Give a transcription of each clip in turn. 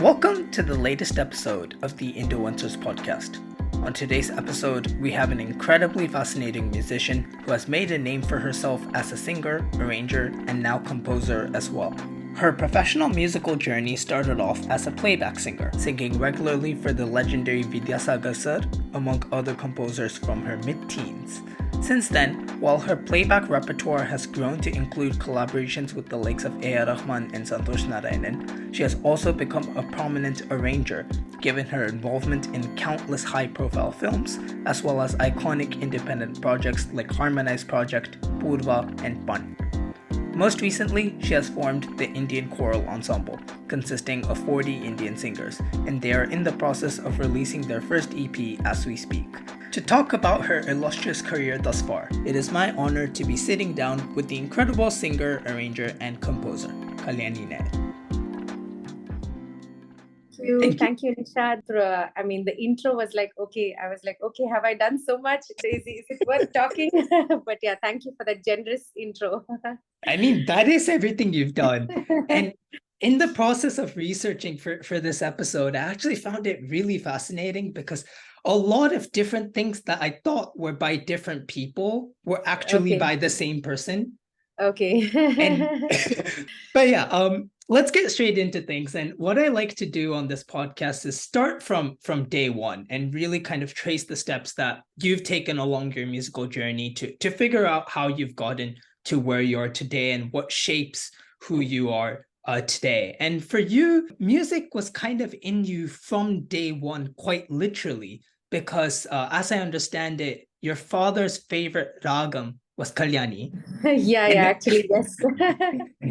Welcome to the latest episode of the Indoencers Podcast. On today's episode, we have an incredibly fascinating musician who has made a name for herself as a singer, arranger, and now composer as well. Her professional musical journey started off as a playback singer, singing regularly for the legendary Vidyasagar Sir, among other composers from her mid-teens. Since then, while her playback repertoire has grown to include collaborations with the likes of A.R. Rahman and Santosh Narayanan, she has also become a prominent arranger, given her involvement in countless high-profile films, as well as iconic independent projects like Harmonize Project, Purva, and Pan. Most recently, she has formed the Indian Choral Ensemble, consisting of 40 Indian singers, and they are in the process of releasing their first EP as we speak. To talk about her illustrious career thus far, it is my honor to be sitting down with the incredible singer, arranger, and composer, Kalyani Nair. Thank you, Nishad. The intro was like, okay. I was like, okay, have I done so much? Is it worth talking? But yeah, thank you for that generous intro. That is everything you've done. And in the process of researching for this episode, I actually found it really fascinating because a lot of different things that I thought were by different people were actually by the same person. Okay. But yeah, let's get straight into things. And what I like to do on this podcast is start from day one and really kind of trace the steps that you've taken along your musical journey to figure out how you've gotten to where you are today and what shapes who you are today. And for you, music was kind of in you from day one, quite literally, because as I understand it, your father's favorite ragam was Kalyani. Actually, yes.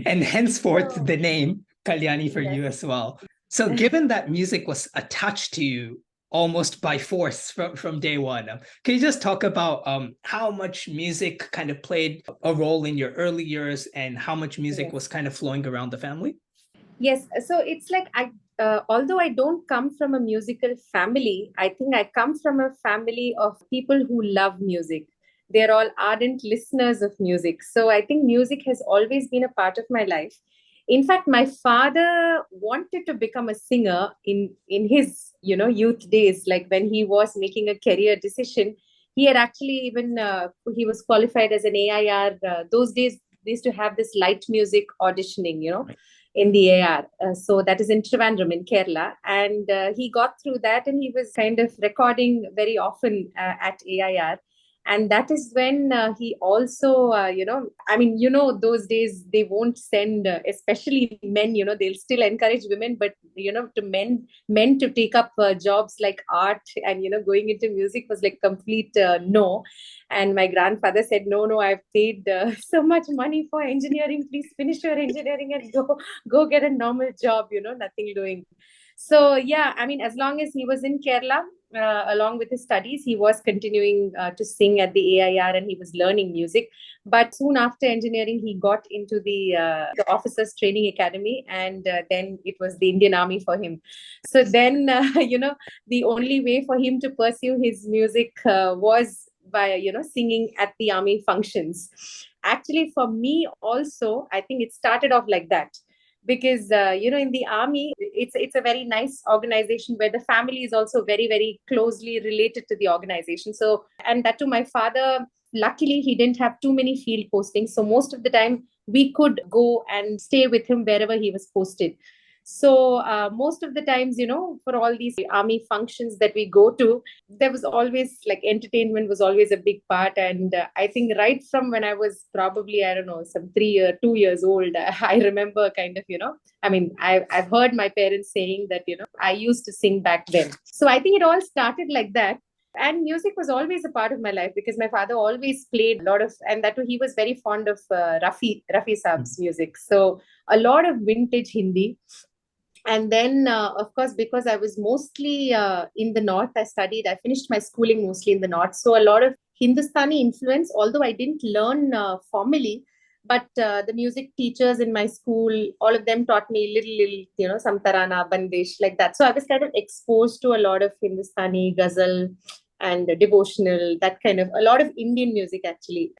And henceforth, the name Kalyani for you as well. So given that music was attached to you almost by force from day one, can you just talk about how much music kind of played a role in your early years and how much music was kind of flowing around the family? Yes. So it's like although I don't come from a musical family, I think I come from a family of people who love music. They're all ardent listeners of music. So I think music has always been a part of my life. In fact, my father wanted to become a singer in his, youth days, like when he was making a career decision. He had actually even, he was qualified as an AIR. Those days, they used to have this light music auditioning, in the AR. So that is in Trivandrum in Kerala. And he got through that and he was kind of recording very often at AIR. And that is when he also, those days they won't send, especially men, they'll still encourage women, but, to men to take up jobs like art and, going into music was like complete no. And my grandfather said, no, I've paid so much money for engineering. Please finish your engineering and go get a normal job, nothing doing. So, as long as he was in Kerala, along with his studies, he was continuing to sing at the AIR and he was learning music. But soon after engineering, he got into the Officers Training Academy, and then it was the Indian Army for him. So then, the only way for him to pursue his music was by, singing at the army functions. Actually, for me also, I think it started off like that. Because in the army it's a very nice organization where the family is also very, very closely related to the organization. So, and that too, my father, luckily he didn't have too many field postings, so most of the time we could go and stay with him wherever he was posted. So most of the times, for all these army functions that we go to, there was always like entertainment was always a big part. And I think right from when I was probably, I don't know, some 2 years old, I remember kind of, I've heard my parents saying that, I used to sing back then. So I think it all started like that. And music was always a part of my life because my father always played a lot of, and that he was very fond of Rafi Saab's music. So a lot of vintage Hindi. And then, of course, because I was mostly in the north, I finished my schooling mostly in the north. So a lot of Hindustani influence, although I didn't learn formally, but the music teachers in my school, all of them taught me little, some tarana, bandish, like that. So I was kind of exposed to a lot of Hindustani, ghazal, and devotional, that kind of, a lot of Indian music actually,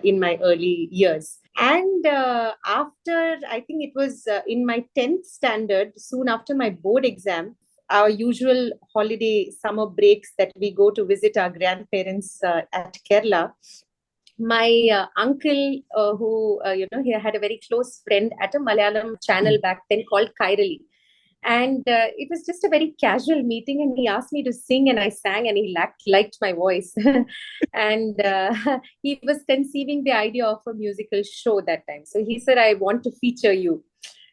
in my early years. And after I think it was in my 10th standard, soon after my board exam, our usual holiday summer breaks that we go to visit our grandparents at Kerala. My uncle, he had a very close friend at a Malayalam channel back then called Kairali. And it was just a very casual meeting, and he asked me to sing, and I sang, and he liked my voice. And he was conceiving the idea of a musical show that time. So he said, I want to feature you.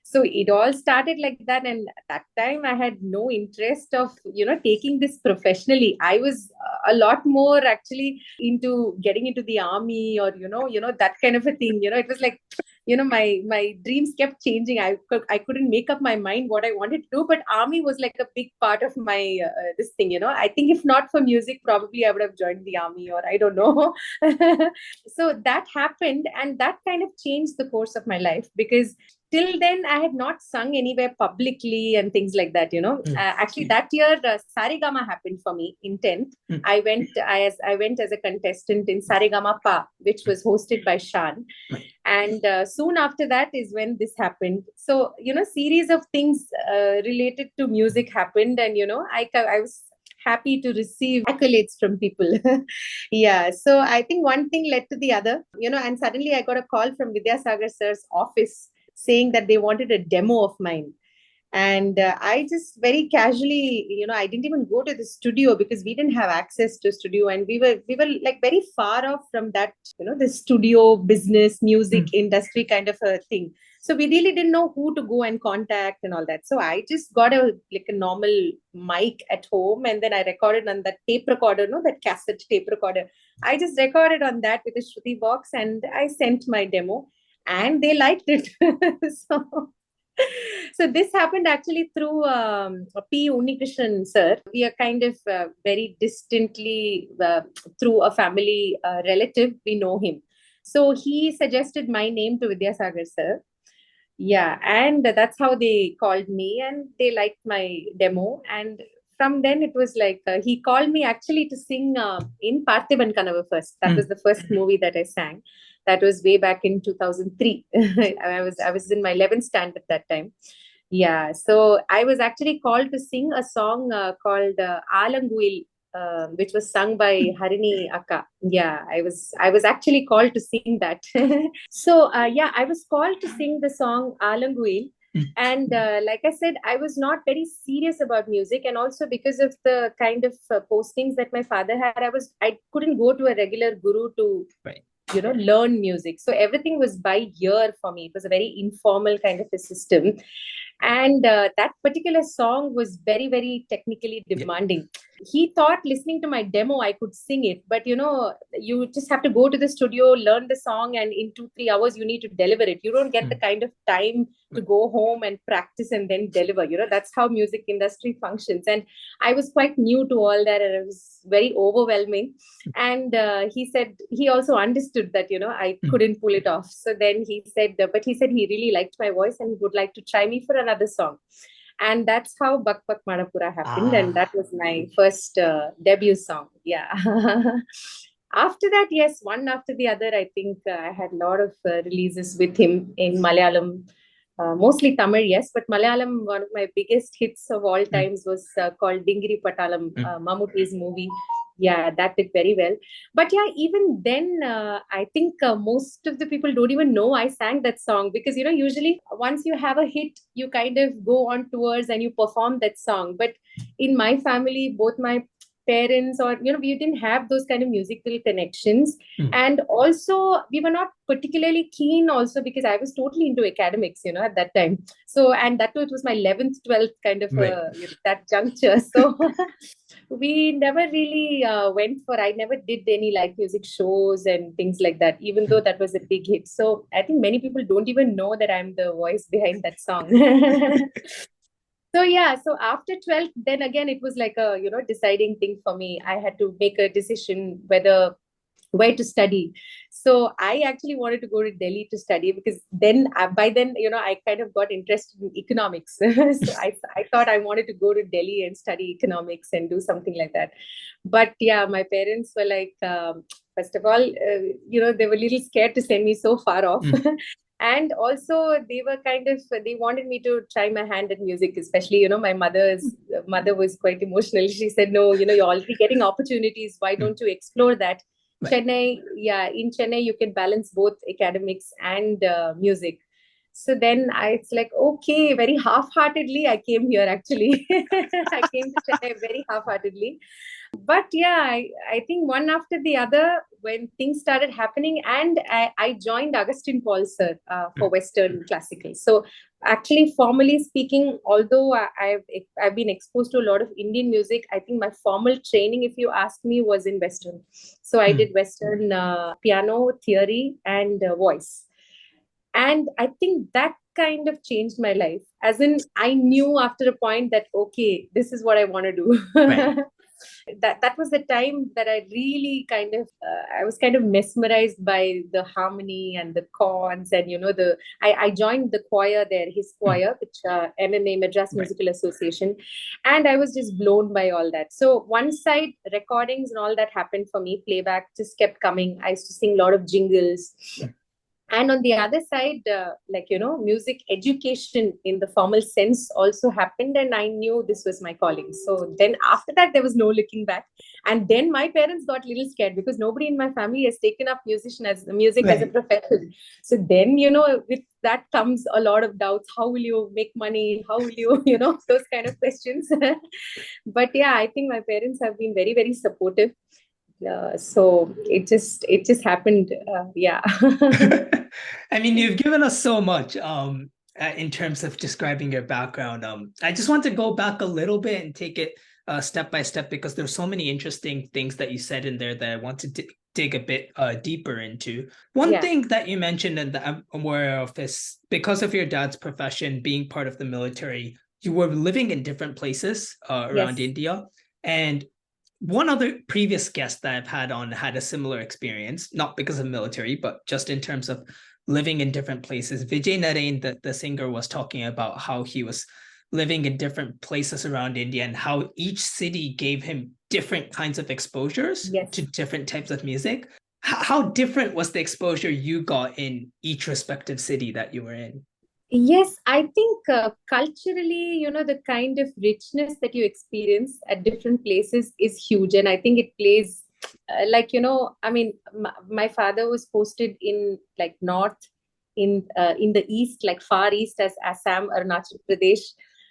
So it all started like that. And at that time, I had no interest of, taking this professionally. I was a lot more actually into getting into the army or, that kind of a thing. It was like, my dreams kept changing. I couldn't make up my mind what I wanted to do, but army was like a big part of my this thing. I think if not for music, probably I would have joined the army, or I don't know. So that happened, and that kind of changed the course of my life, because till then I had not sung anywhere publicly and things like that. Actually that year Saregama happened for me in 10th. I went as a contestant in Saregama Pa, which was hosted by Shan. And soon after that is when this happened. So, series of things related to music happened. And, I was happy to receive accolades from people. Yeah. So I think one thing led to the other, and suddenly I got a call from Vidyasagar sir's office saying that they wanted a demo of mine. And I just very casually, I didn't even go to the studio because we didn't have access to studio, and we were like very far off from that, the studio business, music industry kind of a thing. So we really didn't know who to go and contact and all that. So I just got a normal mic at home, and then I recorded on that tape recorder, that cassette tape recorder. I just recorded on that with a Shruti box, and I sent my demo, and they liked it. So this happened actually through P. Unnikrishnan sir. We are kind of very distantly through a family relative. We know him. So he suggested my name to Vidyasagar sir. Yeah, and that's how they called me, and they liked my demo. And from then it was like he called me actually to sing in Parthiban Kanavu first. That was the first movie that I sang. That was way back in 2003. I was in my 11th standard at that time. Yeah, so I was actually called to sing a song called Alanguil, which was sung by Harini Akka. Yeah, I was actually called to sing that. So yeah, I was called to sing the song Alanguil. And like I said, I was not very serious about music, and also because of the kind of postings that my father had, I couldn't go to a regular guru to learn music. So everything was by ear for me. It was a very informal kind of a system. And that particular song was very, very technically demanding. He thought listening to my demo, I could sing it. But, you just have to go to the studio, learn the song, and in 2-3 hours, you need to deliver it. You don't get the kind of time to go home and practice and then deliver. That's how music industry functions. And I was quite new to all that, and it was very overwhelming. And he said, he also understood that, I couldn't pull it off. So then he said he really liked my voice and he would like to try me for another song. And that's how Bak Bak Manapura happened. And that was my first debut song. Yeah. After that, yes, one after the other, I think I had a lot of releases with him in Malayalam. Mostly Tamil, yes, but Malayalam, one of my biggest hits of all times was called Dingiri Patalam, Mammootty's movie. Yeah, that did very well. But yeah, even then, I think most of the people don't even know I sang that song, because, usually once you have a hit, you kind of go on tours and you perform that song. But in my family, both my parents, or we didn't have those kind of musical connections. And also we were not particularly keen also, because I was totally into academics at that time. So, and that too, it was my 11th 12th kind of that juncture. So we never really I never did any music shows and things like that, even though that was a big hit. So I think many people don't even know that I'm the voice behind that song. So yeah, so after 12th, then again, it was like a, deciding thing for me. I had to make a decision where to study. So I actually wanted to go to Delhi to study, because then by then, I kind of got interested in economics. So I thought I wanted to go to Delhi and study economics and do something like that. But yeah, my parents were like, first of all, they were a little scared to send me so far off. And also they were they wanted me to try my hand at music, especially, my mother was quite emotional. She said, no, you're already getting opportunities. Why don't you explore that? Right. Chennai, yeah, in Chennai, you can balance both academics and music. So then it's like, okay, very half-heartedly, I came here actually. I came to Chennai very half-heartedly. But yeah, I think one after the other, when things started happening, and I joined Augustine Paul sir for Western classical. So actually, formally speaking, although I've been exposed to a lot of Indian music, I think my formal training, if you ask me, was in Western. So I did Western piano, theory, and voice. And I think that kind of changed my life. As in, I knew after a point that, okay, this is what I want to do. Right. That was the time that I really I was kind of mesmerized by the harmony and the chords, and I joined the choir there, his choir, which MMA, Madras Right. Musical Association, and I was just blown by all that. So one side, recordings and all that happened for me, playback just kept coming. I used to sing a lot of jingles. And on the other side, music education in the formal sense also happened, and I knew this was my calling. So then after that, there was no looking back. And then my parents got a little scared because nobody in my family has taken up music as a Right. profession. So then, with that comes a lot of doubts. How will you make money? How will you, those kind of questions. But yeah, I think my parents have been very, very supportive. So it just happened. Yeah. I mean, you've given us so much in terms of describing your background. I just want to go back a little bit and take it step by step, because there's so many interesting things that you said in there that I want to dig a bit deeper into. One Yeah. thing that you mentioned and that I'm aware of is, because of your dad's profession, being part of the military, you were living in different places around Yes. India. And one other previous guest that I've had on had a similar experience, not because of military, but just in terms of living in different places. Vijay Narain, the singer, was talking about how he was living in different places around India and how each city gave him different kinds of exposures Yes. to different types of music. How different was the exposure you got in each respective city that you were in? Yes, I think culturally, the kind of richness that you experience at different places is huge. And I think it plays, I mean, my father was posted in like north, in the east, like far east, as Assam, Arunachal Pradesh.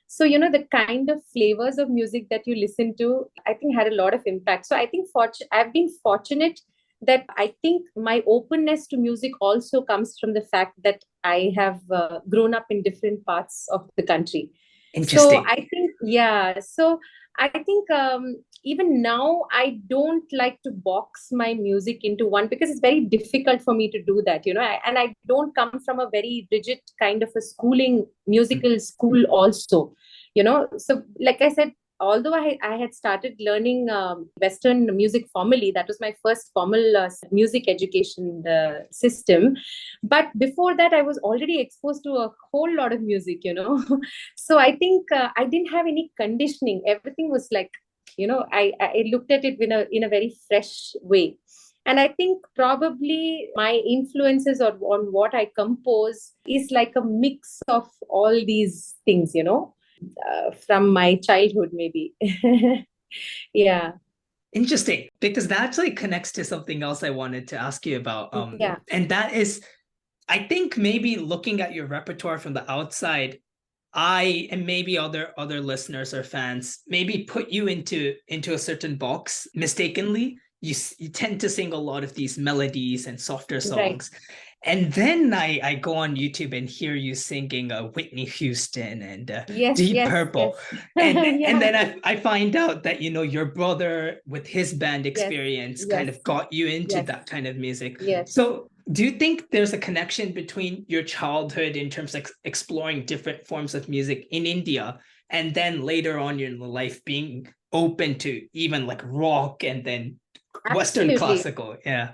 So, the kind of flavors of music that you listen to, I think had a lot of impact. So I think I've been fortunate that I think my openness to music also comes from the fact that I have grown up in different parts of the country. So Interesting. I think, yeah. So I think even now, I don't like to box my music into one, because it's very difficult for me to do that, and I don't come from a very rigid kind of a musical school also, So, like I said, although I had started learning Western music formally, that was my first formal music education system. But before that, I was already exposed to a whole lot of music, So I think I didn't have any conditioning. Everything was like, I looked at it in a very fresh way. And I think probably my influences on what I compose is like a mix of all these things, from my childhood, maybe. Yeah. Interesting, because that actually connects to something else I wanted to ask you about. Yeah. And that is, I think maybe looking at your repertoire from the outside, I and maybe other listeners or fans maybe put you into a certain box mistakenly. You tend to sing a lot of these melodies and softer Right. songs. And then I go on YouTube and hear you singing Whitney Houston and Yes, Deep yes, Purple. yes. And Yeah. then I find out that, your brother with his band Yes, experience kind yes, of got you into yes, that kind of music. yes. So do you think there's a connection between your childhood in terms of exploring different forms of music in India, and then later on in your life being open to even like rock and then Western Absolutely. classical? Yeah.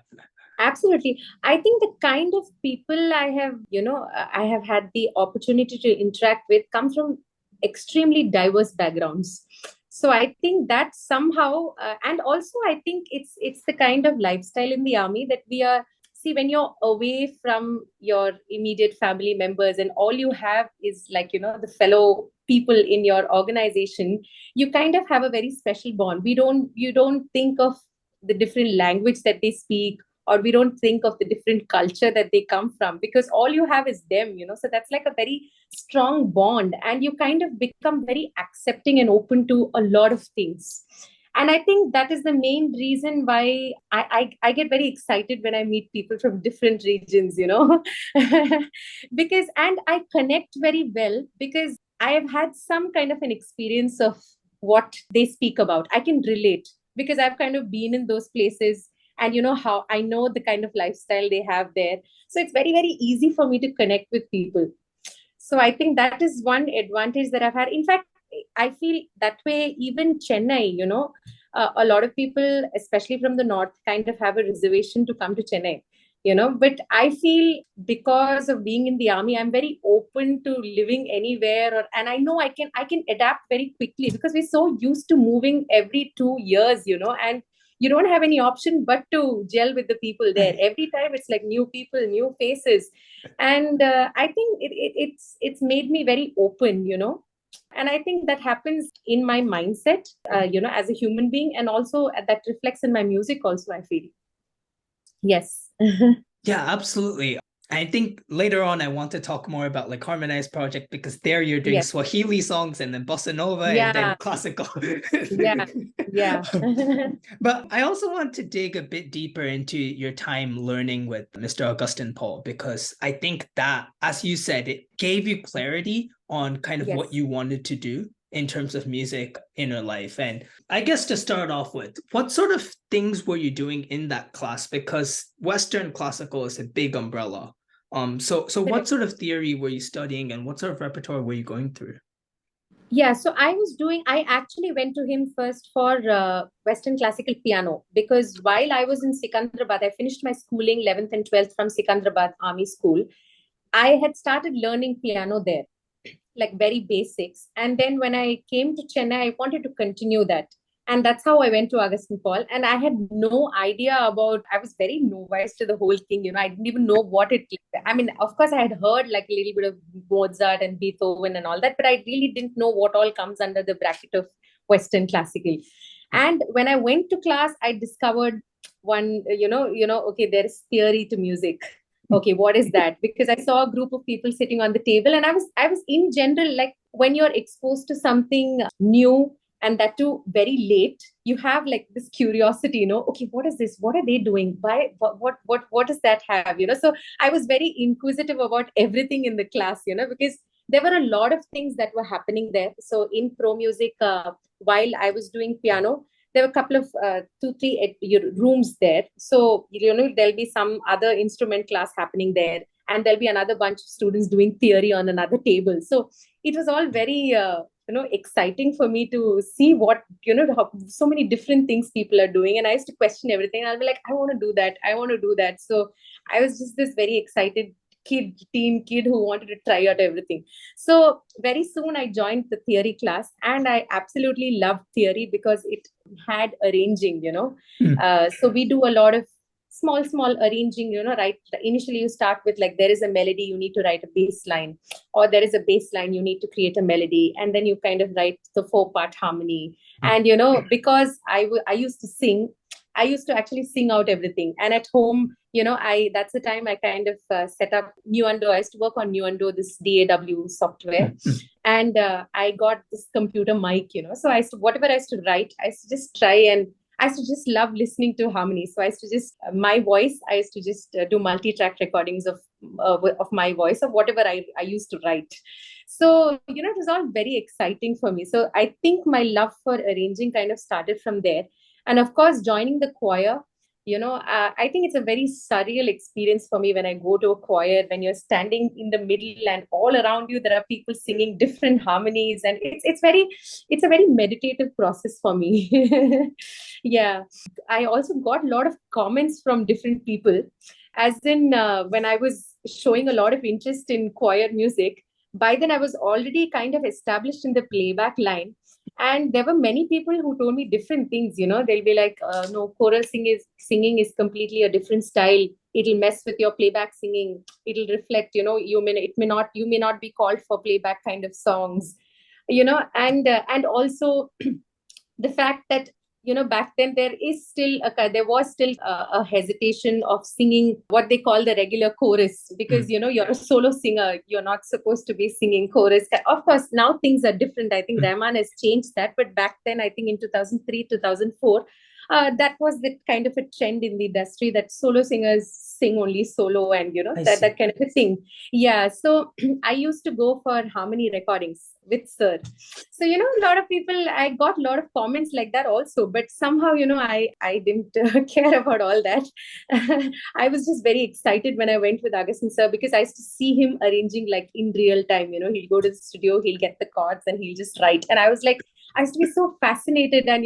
Absolutely. I think the kind of people I have had the opportunity to interact with come from extremely diverse backgrounds. So I think that somehow, and also I think it's the kind of lifestyle in the army that we are see, when you're away from your immediate family members and all you have is like, the fellow people in your organization, you kind of have a very special bond. You don't think of the different language that they speak, or we don't think of the different culture that they come from, because all you have is them, so that's like a very strong bond, and you kind of become very accepting and open to a lot of things. And I think that is the main reason why I get very excited when I meet people from different regions, because, and I connect very well because I have had some kind of an experience of what they speak about. I can relate because I've kind of been in those places, and how I know the kind of lifestyle they have there. So it's very, very easy for me to connect with people. So I think that is one advantage that I've had. In fact, I feel that way, even Chennai, a lot of people, especially from the north, kind of have a reservation to come to Chennai, but I feel because of being in the army, I'm very open to living anywhere, and I know I can adapt very quickly because we're so used to moving every 2 years, and you don't have any option but to gel with the people there. Every time it's like new people, new faces. And I think it's made me very open, and I think that happens in my mindset, as a human being, and also that reflects in my music also, I feel. Yes. Yeah, absolutely. I think later on I want to talk more about like harmonized project, because there you're doing Swahili songs and then bossa nova and then classical. Yeah. But I also want to dig a bit deeper into your time learning with Mr. Augustine Paul, because I think that, as you said, it gave you clarity on kind of what you wanted to do in terms of music in your life. And I guess to start off with, what sort of things were you doing in that class? Because Western classical is a big umbrella. So what sort of theory were you studying, and what sort of repertoire were you going through? Yeah, so I actually went to him first for Western classical piano, because while I was in Sikandrabad, I finished my schooling 11th and 12th from Sikandrabad Army School. I had started learning piano there, like very basics. And then when I came to Chennai, I wanted to continue that. And that's how I went to Augustine Paul. And I had no idea I was very novice to the whole thing. I didn't even know what it, I mean, of course, I had heard like a little bit of Mozart and Beethoven and all that, but I really didn't know what all comes under the bracket of Western classical. And when I went to class, I discovered one, okay, there's theory to music. Okay, what is that? Because I saw a group of people sitting on the table, and I was in general, like when you're exposed to something new, and that too very late, you have like this curiosity, okay, what is this? What are they doing? Why? What does that have? So I was very inquisitive about everything in the class, because there were a lot of things that were happening there. So in pro music, while I was doing piano, there were a couple of 2-3 rooms there. So, there'll be some other instrument class happening there, and there'll be another bunch of students doing theory on another table. So it was all very, exciting for me to see what, how, so many different things people are doing. And I used to question everything. I'll be like, I want to do that. I want to do that. So I was just this very excited teen kid who wanted to try out everything. So very soon I joined the theory class, and I absolutely loved theory because it had arranging, so we do a lot of small arranging, right? Initially you start with like, there is a melody, you need to write a bass line, or there is a bass line, you need to create a melody, and then you kind of write the 4-part harmony. And because I used to sing, I used to actually sing out everything. And at home, that's the time I kind of set up Nuendo. I used to work on Nuendo, this DAW software. And I got this computer mic, so whatever I used to write, I used to just try, and I used to just love listening to harmony. So I used to just, my voice, I used to just do multi-track recordings of my voice, of whatever I used to write. So, it was all very exciting for me. So I think my love for arranging kind of started from there. And of course, joining the choir, I think it's a very surreal experience for me when I go to a choir, when you're standing in the middle and all around you, there are people singing different harmonies. And it's a very meditative process for me. Yeah. I also got a lot of comments from different people, as in when I was showing a lot of interest in choir music. By then I was already kind of established in the playback line. And there were many people who told me different things. They'll be like, no, choral singing is completely a different style. It'll mess with your playback singing. It'll reflect, you may not be called for playback kind of songs, and also the fact that back then there was still a hesitation of singing what they call the regular chorus, because you're a solo singer, you're not supposed to be singing chorus. Of course now things are different. I think Rahman has changed that, but back then I think in 2003 2004, that was the kind of a trend in the industry, that solo singers sing only solo, and that kind of a thing. Yeah, so I used to go for harmony recordings with sir. So a lot of people, I got a lot of comments like that also, but somehow I didn't care about all that. I was just very excited when I went with Augustin sir, because I used to see him arranging like in real time. He'll go to the studio, he'll get the chords, and he'll just write. And I used to be so fascinated, and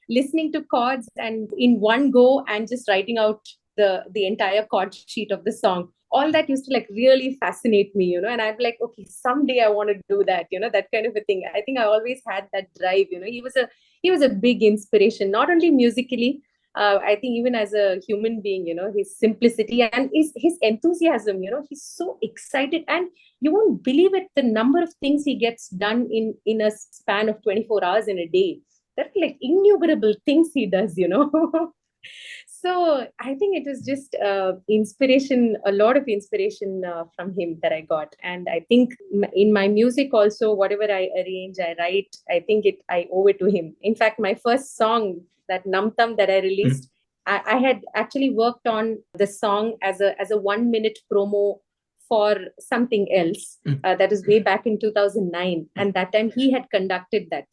listening to chords and in one go, and just writing out the entire chord sheet of the song. All that used to like really fascinate me, and I'm like, okay, someday I want to do that, that kind of a thing. I think I always had that drive. He was a big inspiration, not only musically. I think even as a human being, his simplicity and his enthusiasm. He's so excited, and you won't believe it, the number of things he gets done in a span of 24 hours in a day. There are like innumerable things he does. So I think it was just inspiration, a lot of inspiration from him that I got. And I think in my music also, whatever I arrange, I write, I think I owe it to him. In fact, my first song, that Namtam that I released, I had actually worked on the song as a 1 minute promo for something else. That is way back in 2009. And that time he had conducted that.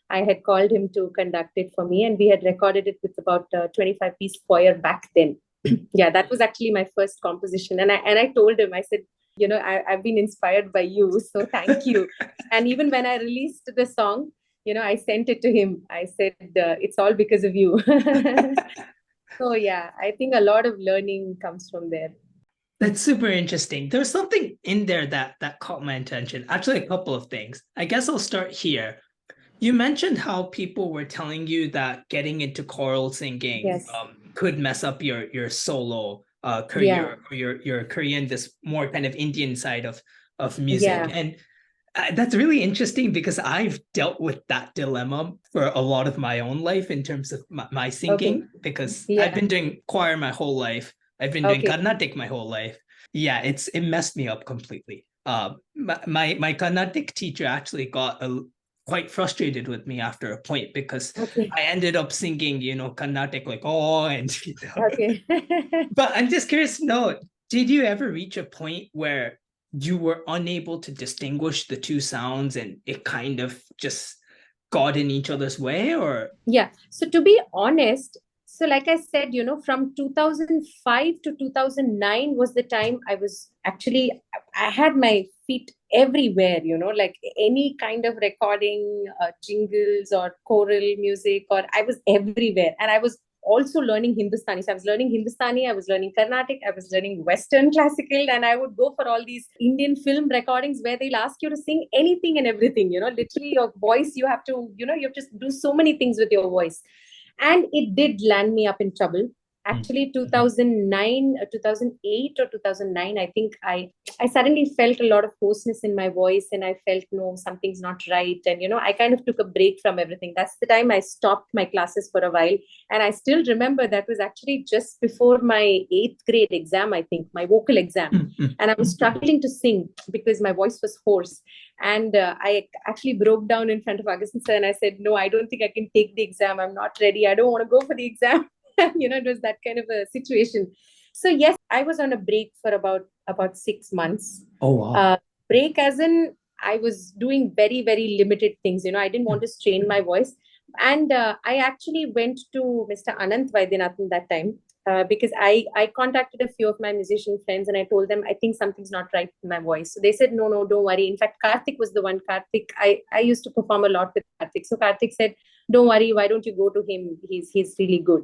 I had called him to conduct it for me, and we had recorded it with about 25-piece choir back then. Yeah, that was actually my first composition. And I told him, I said, I've been inspired by you, so thank you. And even when I released the song, I sent it to him. I said, it's all because of you. So yeah, I think a lot of learning comes from there. That's super interesting. There's something in there that caught my attention. Actually, a couple of things. I guess I'll start here. You mentioned how people were telling you that getting into choral singing could mess up your solo career, or your career in this more kind of Indian side of music. Yeah. And that's really interesting, because I've dealt with that dilemma for a lot of my own life in terms of my singing, because I've been doing choir my whole life. I've been doing Carnatic my whole life. Yeah, it messed me up completely. My Carnatic teacher actually got quite frustrated with me after a point, because I ended up singing, Carnatic like, and But I'm just curious to know, did you ever reach a point where you were unable to distinguish the two sounds and it kind of just got in each other's way, or? Yeah. So to be honest, so like I said, from 2005 to 2009 was the time I had my feet everywhere, like any kind of recording, jingles or choral music, or I was everywhere. And I was also learning Hindustani. So I was learning Hindustani, I was learning Carnatic, I was learning Western classical, and I would go for all these Indian film recordings where they'll ask you to sing anything and everything, literally your voice, you have to do so many things with your voice. And it did land me up in trouble. Actually, 2009, 2008 or 2009, I think I suddenly felt a lot of hoarseness in my voice, and I felt, no, something's not right. And, I kind of took a break from everything. That's the time I stopped my classes for a while. And I still remember that was actually just before my 8th grade exam, I think, my vocal exam. And I was struggling to sing because my voice was hoarse. And I actually broke down in front of Augustin sir, and I said, no, I don't think I can take the exam. I'm not ready. I don't want to go for the exam. It was that kind of a situation. So yes, I was on a break for about 6 months. Oh, wow. Break as in I was doing very, very limited things. I didn't want to strain my voice. And I actually went to Mr. Anant Vaidyanathan that time, because I contacted a few of my musician friends, and I told them, I think something's not right with my voice. So they said, no, don't worry. In fact, Karthik was the one. Karthik, I used to perform a lot with Karthik. So Karthik said, don't worry, why don't you go to him? He's really good.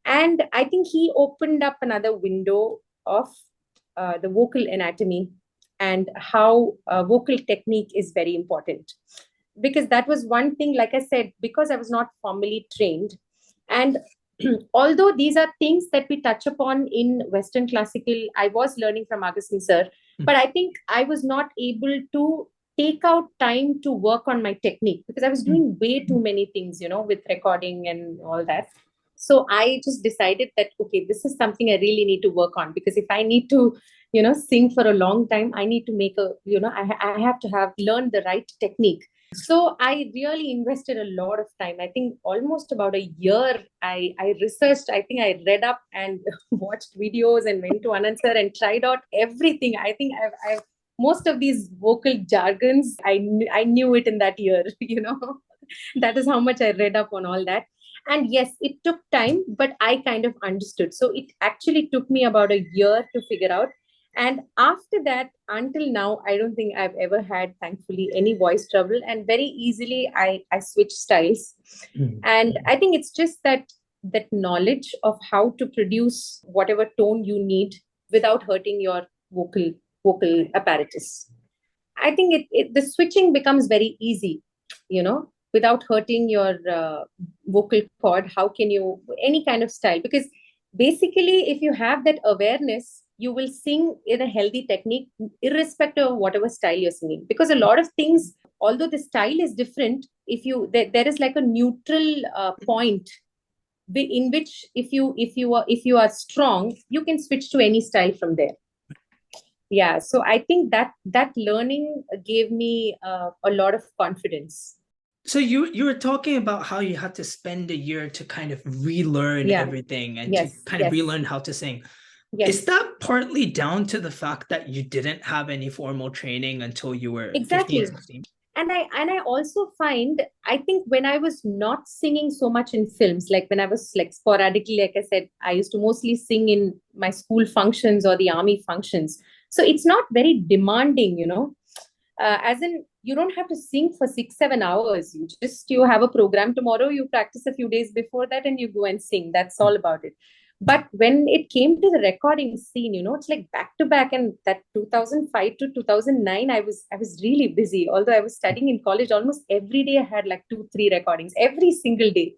And I think he opened up another window of the vocal anatomy and how vocal technique is very important. because that was one thing, like I said, because I was not formally trained. And although these are things that we touch upon in Western classical, I was learning from Augustine sir, but I think I was not able to take out time to work on my technique because I was doing way too many things, with recording and all that. So I just decided that, okay, this is something I really need to work on, because if I need to, sing for a long time, I need to make I have to have learned the right technique. So I really invested a lot of time. I think almost about a year. I researched, I think I read up and watched videos and went to Anand and tried out everything. I think I've most of these vocal jargons, I knew it in that year, that is how much I read up on all that. And yes, it took time, but I kind of understood. So it actually took me about a year to figure out. And after that, until now, I don't think I've ever had, thankfully, any voice trouble. And very easily, I switch styles. And I think it's just that knowledge of how to produce whatever tone you need without hurting your vocal apparatus. I think the switching becomes very easy, without hurting your vocal cord. How can you, any kind of style? Because basically, if you have that awareness, you will sing in a healthy technique, irrespective of whatever style you're singing. Because a lot of things, although the style is different, if you there is like a neutral point in which if you are strong, you can switch to any style from there. Yeah, so I think that learning gave me a lot of confidence. So you were talking about how you had to spend a year to kind of relearn everything and to kind of relearn how to sing. Yes. Is that partly down to the fact that you didn't have any formal training until you were 15, 16? And I also find, I think when I was not singing so much in films, like when I was like sporadically, like I said, I used to mostly sing in my school functions or the army functions. So it's not very demanding, as in you don't have to sing for 6-7 hours. You have a program tomorrow, you practice a few days before that and you go and sing. That's all about it. But when it came to the recording scene, it's like back to back. And that 2005 to 2009, I was really busy. Although I was studying in college, almost every day I had like 2-3 recordings every single day.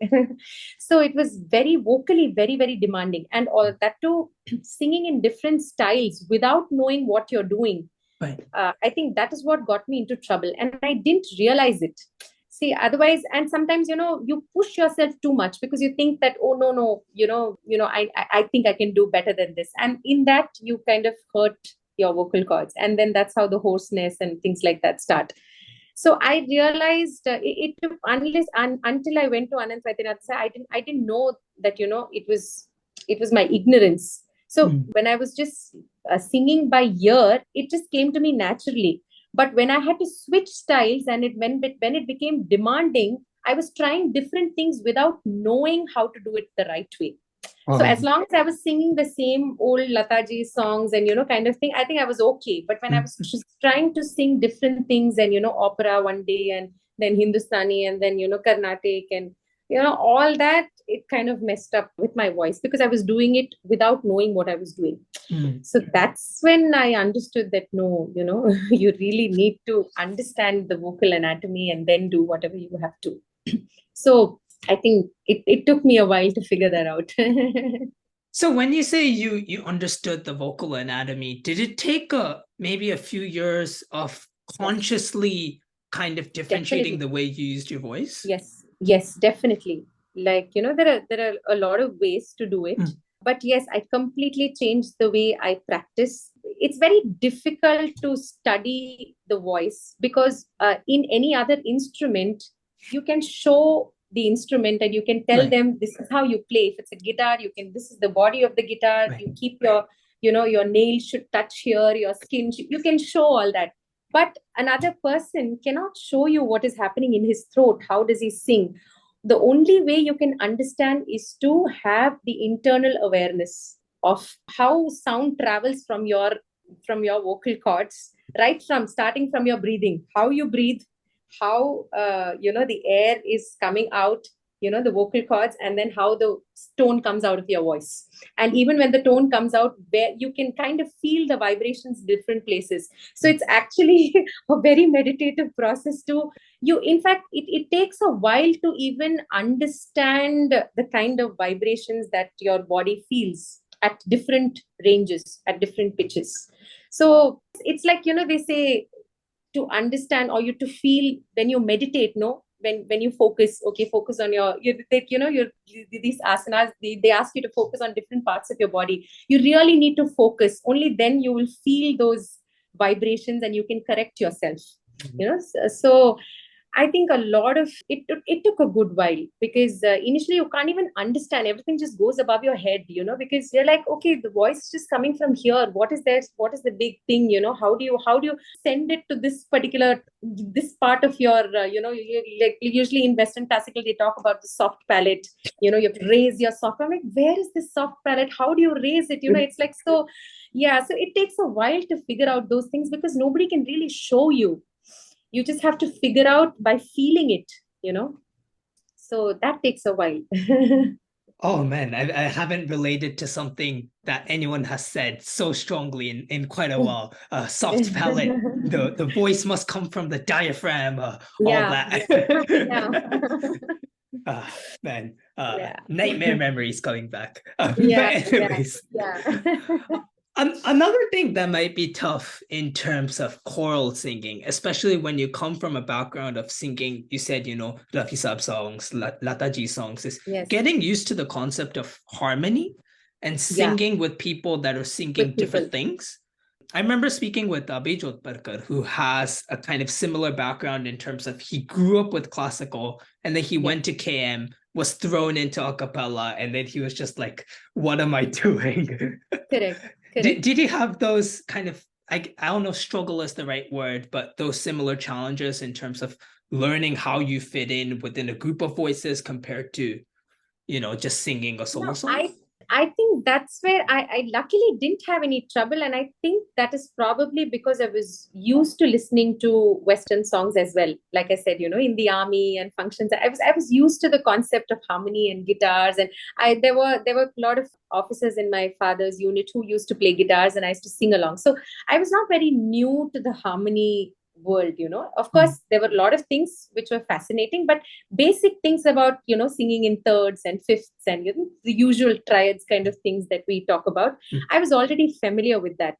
So it was very vocally, very, very demanding. And all that too, singing in different styles without knowing what you're doing. Right. I think that is what got me into trouble. And I didn't realize it. See, otherwise, and sometimes, you push yourself too much because you think that, oh, no, I think I can do better than this. And in that, you kind of hurt your vocal cords. And then that's how the hoarseness and things like that start. So I realized it took until I went to Anand Vaidyanathan, I didn't know that, it was my ignorance. So when I was just singing by ear, it just came to me naturally. But when I had to switch styles and when it became demanding, I was trying different things without knowing how to do it the right way. So as long as I was singing the same old Lataji songs and, kind of thing, I think I was okay. But when I was just trying to sing different things and, opera one day and then Hindustani and then, Carnatic and, all that, it kind of messed up with my voice because I was doing it without knowing what I was doing. So that's when I understood that, no, you really need to understand the vocal anatomy and then do whatever you have to. So I think it took me a while to figure that out. So when you say you understood the vocal anatomy, did it take maybe a few years of consciously kind of differentiating the way you used your voice? Yes, definitely. Like, there are a lot of ways to do it. But yes, I completely changed the way I practice. It's very difficult to study the voice because in any other instrument, you can show the instrument and you can tell them this is how you play. If it's a guitar, this is the body of the guitar. You keep your nail should touch here, your skin, you can show all that. But another person cannot show you what is happening in his throat. How does he sing? The only way you can understand is to have the internal awareness of how sound travels from your vocal cords, right from starting from your breathing, how you breathe, how the air is coming out, the vocal cords, and then how the tone comes out of your voice. And even when the tone comes out, where you can kind of feel the vibrations different places. So it's actually a very meditative process to you. In fact, it takes a while to even understand the kind of vibrations that your body feels at different ranges, at different pitches. So it's like, they say, to understand or you to feel when you meditate, no, when you focus, okay, focus on these asanas, they ask you to focus on different parts of your body. You really need to focus. Only then you will feel those vibrations and you can correct yourself. So I think a lot of it took a good while, because initially you can't even understand. Everything just goes above your head, because you're like, okay, the voice is just coming from here. What is this? What is the big thing? How do you send it to this part of your, like usually in Western classical, they talk about the soft palate. You have to raise your soft. I'm like, where is this soft palate? How do you raise it? It's like, so yeah. So it takes a while to figure out those things, because nobody can really show you. You just have to figure out by feeling it, so that takes a while. Oh man, I haven't related to something that anyone has said so strongly in quite a while. Soft palate, the voice must come from the diaphragm, all that. Yeah. Man, Yeah. nightmare memories coming back. Yeah. But anyways, Yeah. another thing that might be tough in terms of choral singing, especially when you come from a background of singing, you said, Lucky Sab songs, Lataji songs, is Yes. getting used to the concept of harmony and singing with people that are singing different things. I remember speaking with Bejot Parkar, who has a kind of similar background in terms of he grew up with classical and then he went to KM, was thrown into a cappella, and then he was just like, what am I doing? Correct. Did you have those kind of, I don't know, struggle is the right word, but those similar challenges in terms of learning how you fit in within a group of voices compared to, just singing a solo song? I think that's where I luckily didn't have any trouble. And I think that is probably because I was used to listening to Western songs as well. Like I said, in the army and functions, I was used to the concept of harmony and guitars. And there were a lot of officers in my father's unit who used to play guitars, and I used to sing along. So I was not very new to the harmony world. Of course, there were a lot of things which were fascinating, but basic things about singing in thirds and fifths and the usual triads kind of things that we talk about, I was already familiar with that.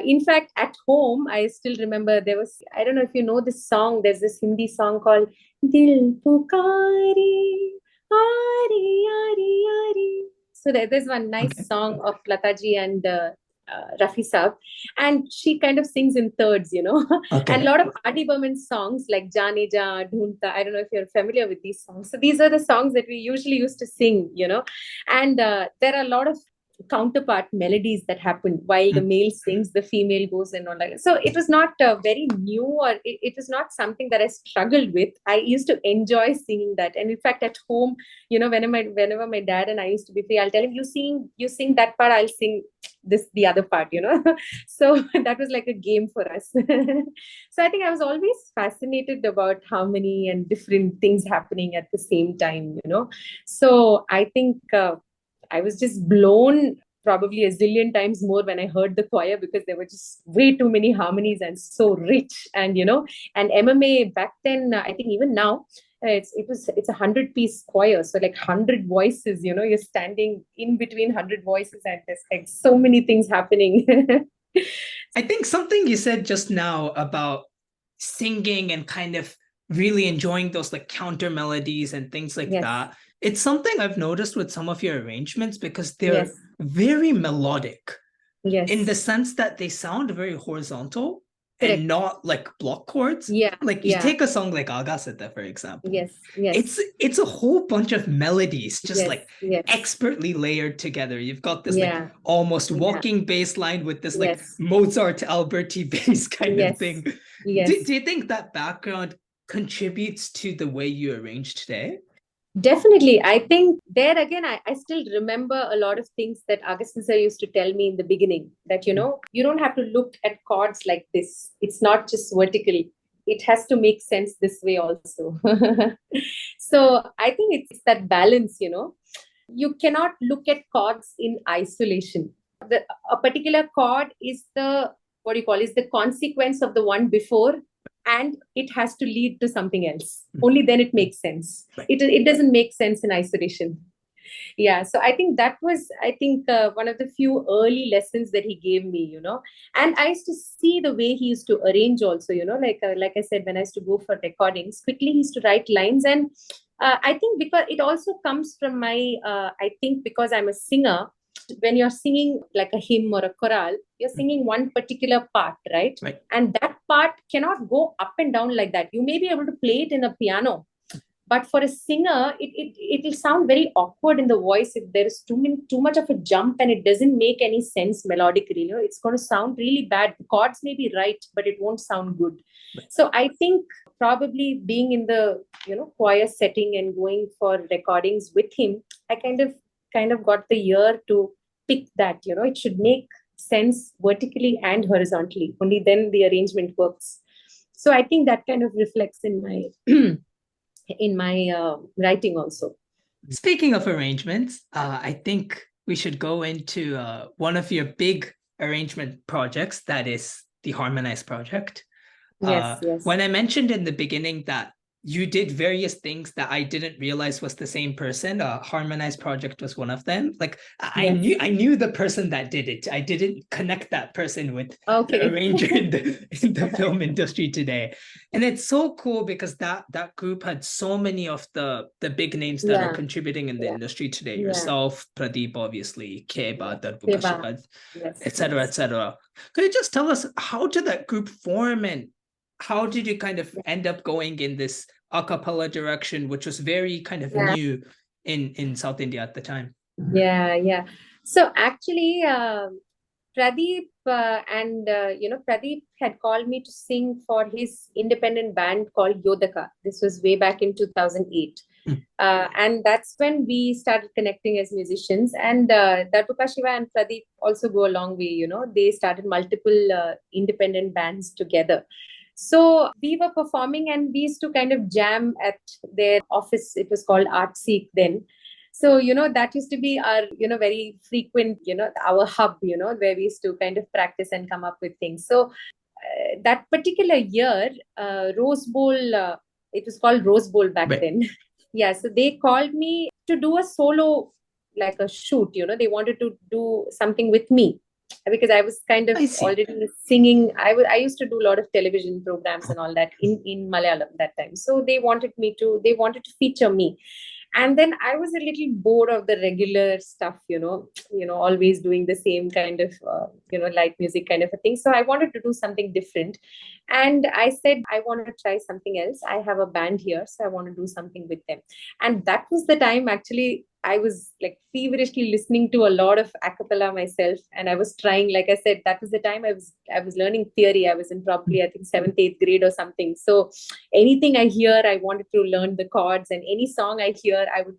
In fact, at home, I still remember there was, I don't know if you know this song, there's this Hindi song called Dil Pukari Ari Ari Ari. So there's one nice song of Lataji and Rafi Saab, and she kind of sings in thirds, and a lot of Adi Burman songs like Jane Ja, Dhoonta. I don't know if you're familiar with these songs. So these are the songs that we usually used to sing, and there are a lot of counterpart melodies that happen while the male sings, the female goes and all that. So it was not very new, or it was not something that I struggled with. I used to enjoy singing that. And in fact, at home, whenever my dad and I used to be free, I'll tell him, you sing that part, I'll sing the other part, So that was like a game for us. So I think I was always fascinated about harmony and different things happening at the same time, So I think I was just blown probably a zillion times more when I heard the choir, because there were just way too many harmonies and so rich. And and MMA back then, I think even now, it's 100-piece choir, so like 100 voices, you're standing in between 100 voices, and there's like so many things happening. I think something you said just now about singing and kind of really enjoying those like counter melodies and things like that, it's something I've noticed with some of your arrangements, because they're very melodic in the sense that they sound very horizontal. Correct. And not like block chords. Like you take a song like Agasita, for example. It's a whole bunch of melodies just expertly layered together. You've got this like almost walking bass line with this like Mozart Alberti bass kind of thing. Do you think that background contributes to the way you arrange today? Definitely. I think there again, I still remember a lot of things that Augustin sir used to tell me in the beginning, that, you don't have to look at chords like this. It's not just vertical. it has to make sense this way also. So I think it's that balance, you cannot look at chords in isolation. A particular chord is is the consequence of the one before, and it has to lead to something else. Only then it makes sense. It doesn't make sense in isolation. Yeah, so I think that was one of the few early lessons that he gave me, and I used to see the way he used to arrange also, like I said, when I used to go for recordings, quickly he used to write lines. And I think because it also comes from my I think because I'm a singer, when you're singing like a hymn or a chorale, you're singing one particular part, right? And that part cannot go up and down like that. You may be able to play it in a piano, but for a singer, it will sound very awkward in the voice if there is too much of a jump and it doesn't make any sense melodically. It's going to sound really bad. The chords may be right, but it won't sound good. So I think probably being in the choir setting and going for recordings with him, I kind of got the ear to pick that. It should make sense vertically and horizontally. Only then the arrangement works. So I think that kind of reflects in my writing also. Speaking of arrangements, I think we should go into one of your big arrangement projects, that is the Harmonize project. Yes. When I mentioned in the beginning that you did various things that I didn't realize was the same person, Harmonize project was one of them. Like I knew the person that did it. I didn't connect that person with the arranger in the film industry today. And it's so cool because that group had so many of the big names that are contributing in the industry today. Yourself, Pradeep, obviously, Keba, etc., etc. Could you just tell us, how did that group form, and how did you kind of end up going in this a cappella direction, which was very kind of new in South India at the time? Yeah. So actually, Pradeep Pradeep had called me to sing for his independent band called Yodaka. This was way back in 2008. And that's when we started connecting as musicians. And Darbuka Shiva and Pradeep also go a long way. They started multiple independent bands together. So we were performing and we used to kind of jam at their office. It was called Art Seek then. So, that used to be our, very frequent, our hub, where we used to kind of practice and come up with things. So that particular year, Rose Bowl, it was called Rose Bowl back then. Yeah. So they called me to do a solo, like a shoot, they wanted to do something with me, because I was kind of already singing. I used to do a lot of television programs and all that in Malayalam that time. So they wanted to feature me. And then I was a little bored of the regular stuff, always doing the same kind of, light music kind of a thing. So I wanted to do something different. And I said, I want to try something else. I have a band here, so I want to do something with them. And that was the time actually I was like feverishly listening to a lot of a cappella myself. And I was trying, like I said, that was the time I was learning theory. I was in probably, I think, 7th, 8th grade or something. So anything I hear, I wanted to learn the chords, and any song I hear, I would,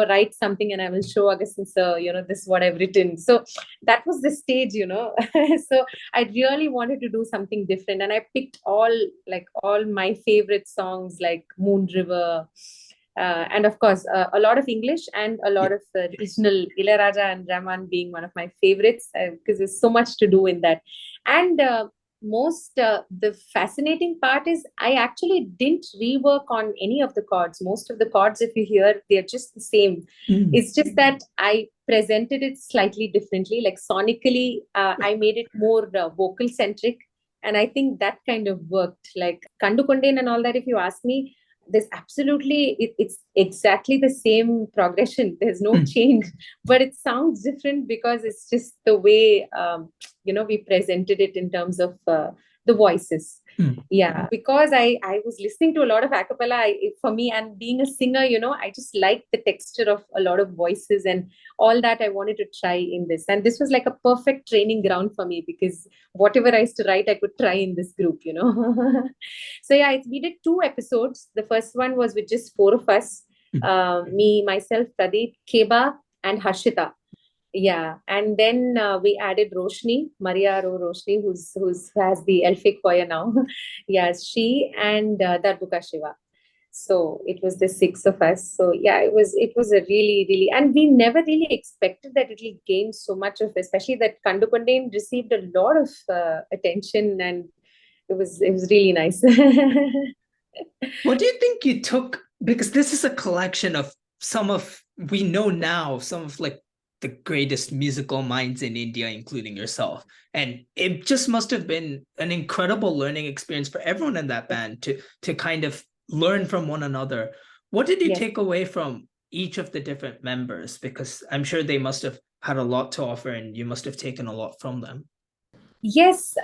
write something and I will show Augustine, sir, this is what I've written. So that was the stage, So I really wanted to do something different. And I picked all my favorite songs like Moon River, and of course, a lot of English and a lot of regional, Ilayaraja and Rahman being one of my favorites, because there's so much to do in that. And the fascinating part is I actually didn't rework on any of the chords. Most of the chords, if you hear, they're just the same. It's just that I presented it slightly differently. Like sonically, I made it more vocal centric. And I think that kind of worked. Like Kandu Konden and all that, if you ask me, there's absolutely, it's exactly the same progression. There's no change, but it sounds different because it's just the way, we presented it in terms of the voices. Yeah, because I was listening to a lot of a cappella. For me, and being a singer, I just liked the texture of a lot of voices and all that. I wanted to try in this, and this was like a perfect training ground for me, because whatever I used to write, I could try in this group. So yeah, we did 2 episodes. The first one was with just 4 of us, me, myself, Pradeep, Keba, and Harshita. Yeah, and then we added Roshni, Maria Ro Roshni, who's has the Elfic choir now. Yes, she and Darbuka Shiva. So it was the six of us. So yeah, it was a really, and we never really expected that it will gain so much of, especially that Kandu Kondain received a lot of attention, and it was really nice. What do you think you took? Because this is a collection of some of, we know now, some of like the greatest musical minds in India, including yourself. And it just must have been an incredible learning experience for everyone in that band to kind of learn from one another. What did you Yes. take away from each of the different members? Because I'm sure they must have had a lot to offer and you must have taken a lot from them. Yes,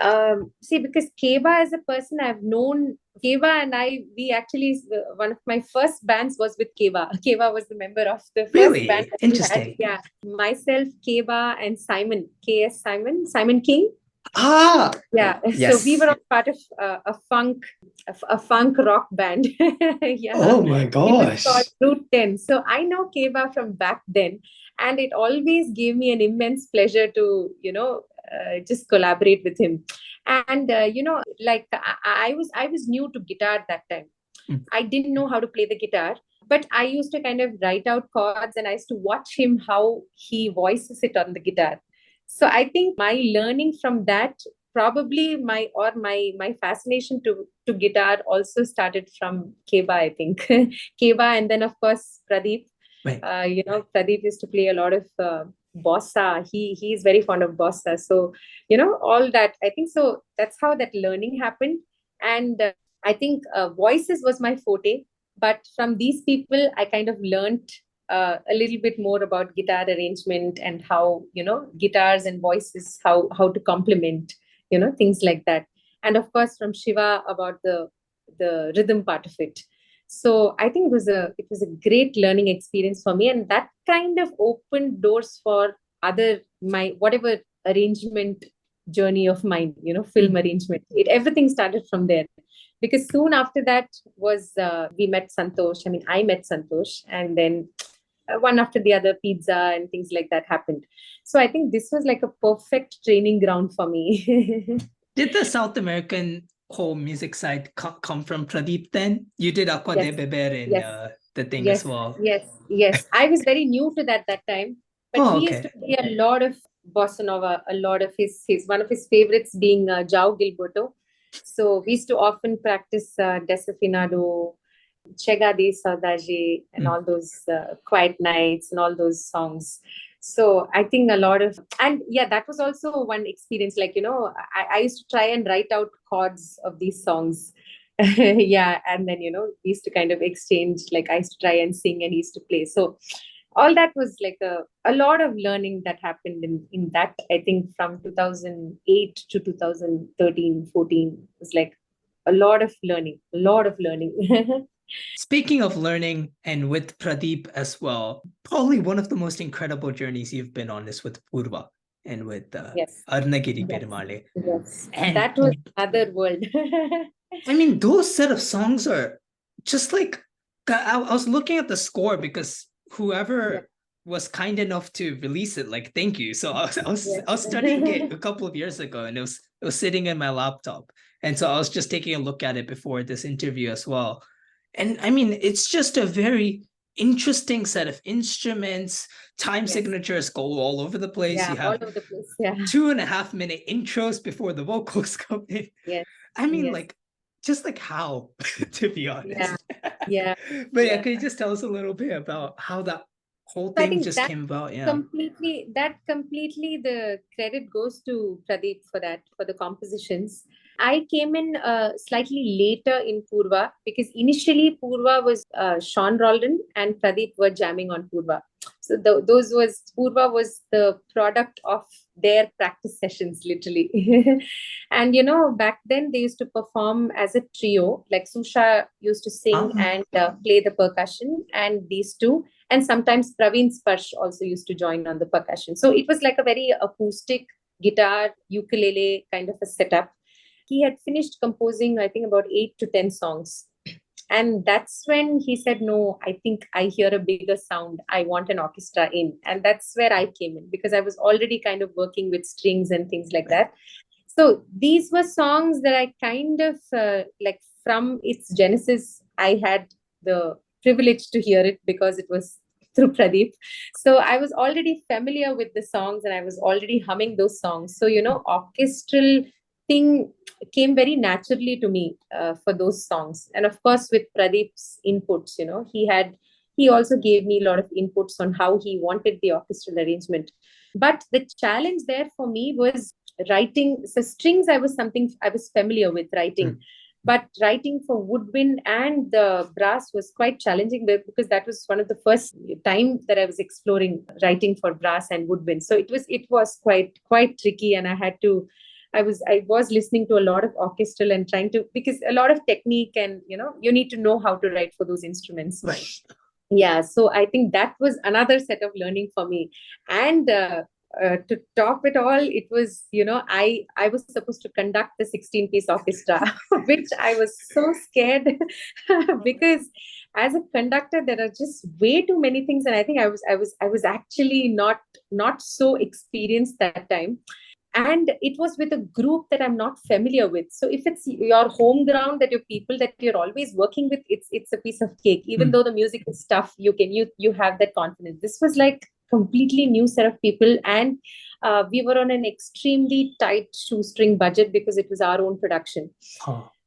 see, because Keba as a person, I've known Keba and we actually, one of my first bands was with Keba. Keba was the member of the first band Really that we had. interesting. Yeah, myself, Keba, and Simon, KS Simon, Simon King. Ah, Yeah, so we yes. were all part of a funk rock band. Yeah, Oh my it was called gosh. Route 10. So I know Keba from back then, and it always gave me an immense pleasure to, just collaborate with him. And like I was new to guitar that time. Mm. I didn't know how to play the guitar, but I used to kind of write out chords and I used to watch him how he voices it on the guitar. So I think my learning from that, probably my fascination to guitar also started from Keba, I think. Keba, and then of course Pradeep. Right. Pradeep used to play a lot of bossa. He's very fond of bossa. So all that, I think, so that's how that learning happened. And I think voices was my forte, but from these people, I kind of learned a little bit more about guitar arrangement and how guitars and voices, how to complement, things like that. And of course, from Shiva about the rhythm part of it. So I think it was a great learning experience for me, and that kind of opened doors for other my whatever arrangement journey of mine, film Mm. arrangement. Everything started from there, because soon after that was we met Santosh. I mean, I met Santosh, and then one after the other, pizza and things like that happened. So I think this was like a perfect training ground for me. Did the South American whole music side come from Pradeep then? You did Aqua de Yes, Beber in yes, the thing as yes, well. yes. I was very new to that time, but Oh, he used to okay. play a lot of bossa nova, a lot of his one of his favorites being João Gilberto. So we used to often practice Desafinado, Chega de Saudade, and Mm. all those quiet nights and all those songs. So I think a lot of, and yeah, that was also one experience. Like, I used to try and write out chords of these songs. Yeah, and then we used to kind of exchange. Like, I used to try and sing, and he used to play. So all that was like a lot of learning that happened in that. I think from 2008 to 2013, 14 was like a lot of learning. Speaking of learning and with Pradeep as well, probably one of the most incredible journeys you've been on is with Purva and with Yes. Arnagiri Yes. Perumale. Yes. And That was another world. I mean, those set of songs are just like, I was looking at the score because Yeah. whoever was kind enough to release it, like, thank you. So I was studying Yes. it a couple of years ago, and it was sitting in my laptop, and so I was just taking a look at it before this interview as well. And I mean, it's just a very interesting set of instruments. Time Yes. signatures go all over the place. Yeah. You All have over the place. Yeah. 2.5 minute intros before the vocals come in. Yes. I mean, Yes. like, just like how, to be Yeah. honest. Yeah. But yeah, Yeah. could you just tell us a little bit about how that whole So I thing think just came about? Yeah. completely the credit goes to Pradeep for that, for the compositions. I came in slightly later in Purva, because initially Purva was Sean Roldan and Pradeep were jamming on Purva. So those was Purva was the product of their practice sessions, literally. And back then they used to perform as a trio. Like Susha used to sing Ah, and play the percussion, and these two, and sometimes Praveen Sparsh also used to join on the percussion. So it was like a very acoustic guitar, ukulele kind of a setup. He had finished composing, I think, about 8 to 10 songs. And that's when he said, no, I think I hear a bigger sound. I want an orchestra in. And that's where I came in, because I was already kind of working with strings and things like that. So these were songs that I kind of like, from its genesis, I had the privilege to hear it because it was through Pradeep. So I was already familiar with the songs and I was already humming those songs. So, orchestral thing came very naturally to me for those songs. And of course, with Pradeep's inputs, he also gave me a lot of inputs on how he wanted the orchestral arrangement. But the challenge there for me was writing. So strings, I was something I was familiar with writing. But writing for woodwind and the brass was quite challenging, because that was one of the first time that I was exploring writing for brass and woodwind. So it was quite tricky, and I was listening to a lot of orchestral and trying to, because a lot of technique, and you need to know how to write for those instruments. Right. Yeah, so I think that was another set of learning for me. And to top it all, it was, I was supposed to conduct the 16-piece orchestra, which I was so scared because as a conductor, there are just way too many things, and I think I was actually not so experienced that time. And it was with a group that I'm not familiar with. So if it's your home ground, that your people that you're always working with, it's a piece of cake. Even though the music is tough, you have that confidence. This was like completely new set of people, and we were on an extremely tight shoestring budget because it was our own production.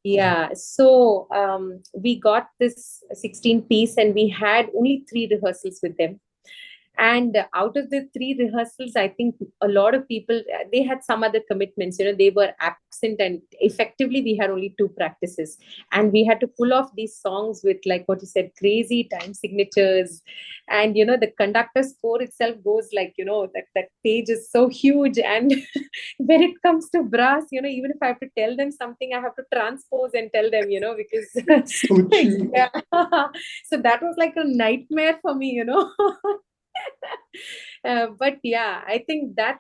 Yeah, so we got this 16 piece, and we had only 3 rehearsals with them. And out of the 3 rehearsals, I think a lot of people, they had some other commitments, they were absent, and effectively we had only 2 practices. And we had to pull off these songs with, like what you said, crazy time signatures. And, the conductor score itself goes like, that page is so huge. And when it comes to brass, even if I have to tell them something, I have to transpose and tell them, because So true. yeah. So that was like a nightmare for me. But yeah, I think that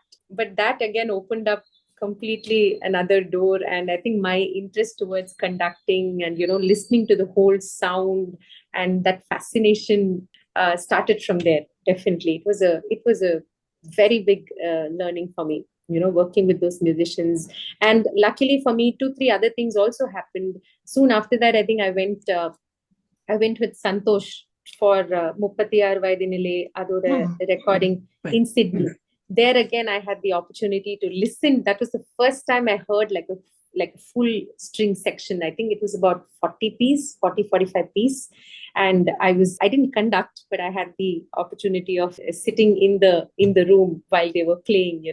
again opened up completely another door. And I think my interest towards conducting and, listening to the whole sound, and that fascination started from there. Definitely. It was a very big learning for me, working with those musicians. And luckily for me, 2, 3 other things also happened. Soon after that, I think I went with Santosh for Muppatiyar Vaidinile Adore recording in Sydney. There again, I had the opportunity to listen. That was the first time I heard like a full string section. I think it was about 45 piece. And I didn't conduct, but I had the opportunity of sitting in the room while they were playing,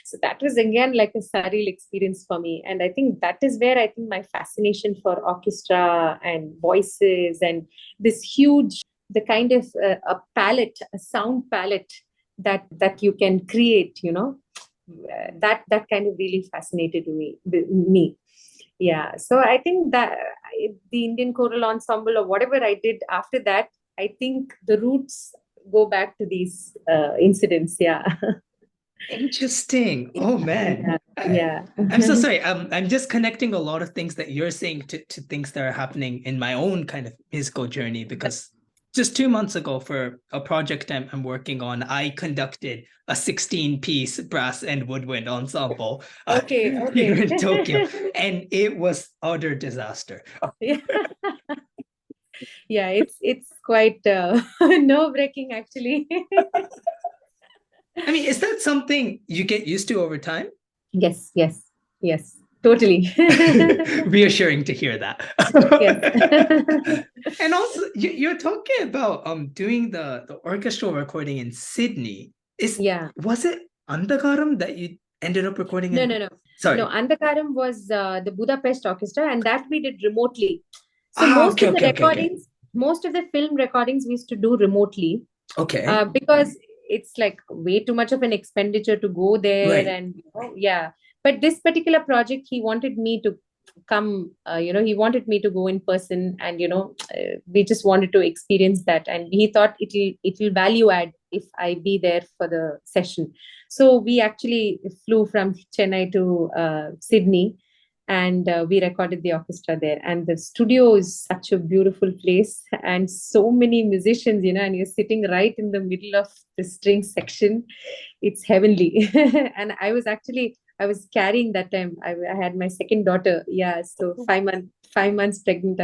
So that was again like a surreal experience for me. And I think that is where I think my fascination for orchestra and voices and this huge, the kind of a sound palette that you can create, that kind of really fascinated me. Yeah, so I think that the Indian choral ensemble or whatever I did after that, I think the roots go back to these incidents. Yeah. Interesting. Oh man. Yeah. I'm so sorry. I'm just connecting a lot of things that you're saying to things that are happening in my own kind of musical journey, because just 2 months ago, for a project I'm working on, I conducted a 16-piece brass and woodwind ensemble Okay. here in Tokyo, and it was utter disaster. Yeah. Yeah, it's quite nerve-wracking actually. I mean, is that something you get used to over time? Yes, totally. Reassuring to hear that. Yes. And also, you're talking about doing the orchestral recording in Sydney. Was it Andagaram that you ended up recording in? No. Sorry. No, Andakaram was the Budapest Orchestra, and that we did remotely. So most of the film recordings we used to do remotely. Okay. Because it's like way too much of an expenditure to go there. Right. And yeah. But this particular project, he wanted me to come, he wanted me to go in person, and we just wanted to experience that, and he thought it will value add if I be there for the session. So we actually flew from Chennai to Sydney, And we recorded the orchestra there. And the studio is such a beautiful place, and so many musicians, and you're sitting right in the middle of the string section. It's heavenly. And I was carrying that time. I had my second daughter. Yeah, so 5 months pregnant.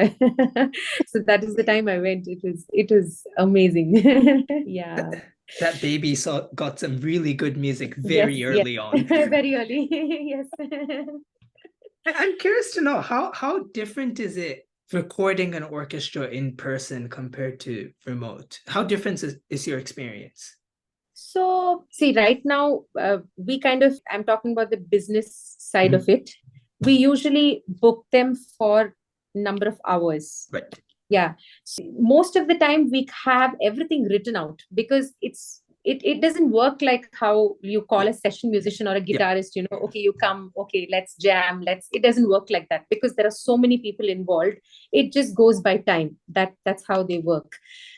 So that is the time I went. It was amazing. Yeah. That baby got some really good music Yes, very yes. early on. Very early. Yes. I'm curious to know how different is it recording an orchestra in person compared to remote? How different is your experience? So, see, right now, I'm talking about the business side of it. We usually book them for number of hours. Right. Yeah. So most of the time we have everything written out, because it doesn't work like how you call a session musician or a guitarist, okay, you come, okay, let's jam, it doesn't work like that, because there are so many people involved. It just goes by time. That's how they work.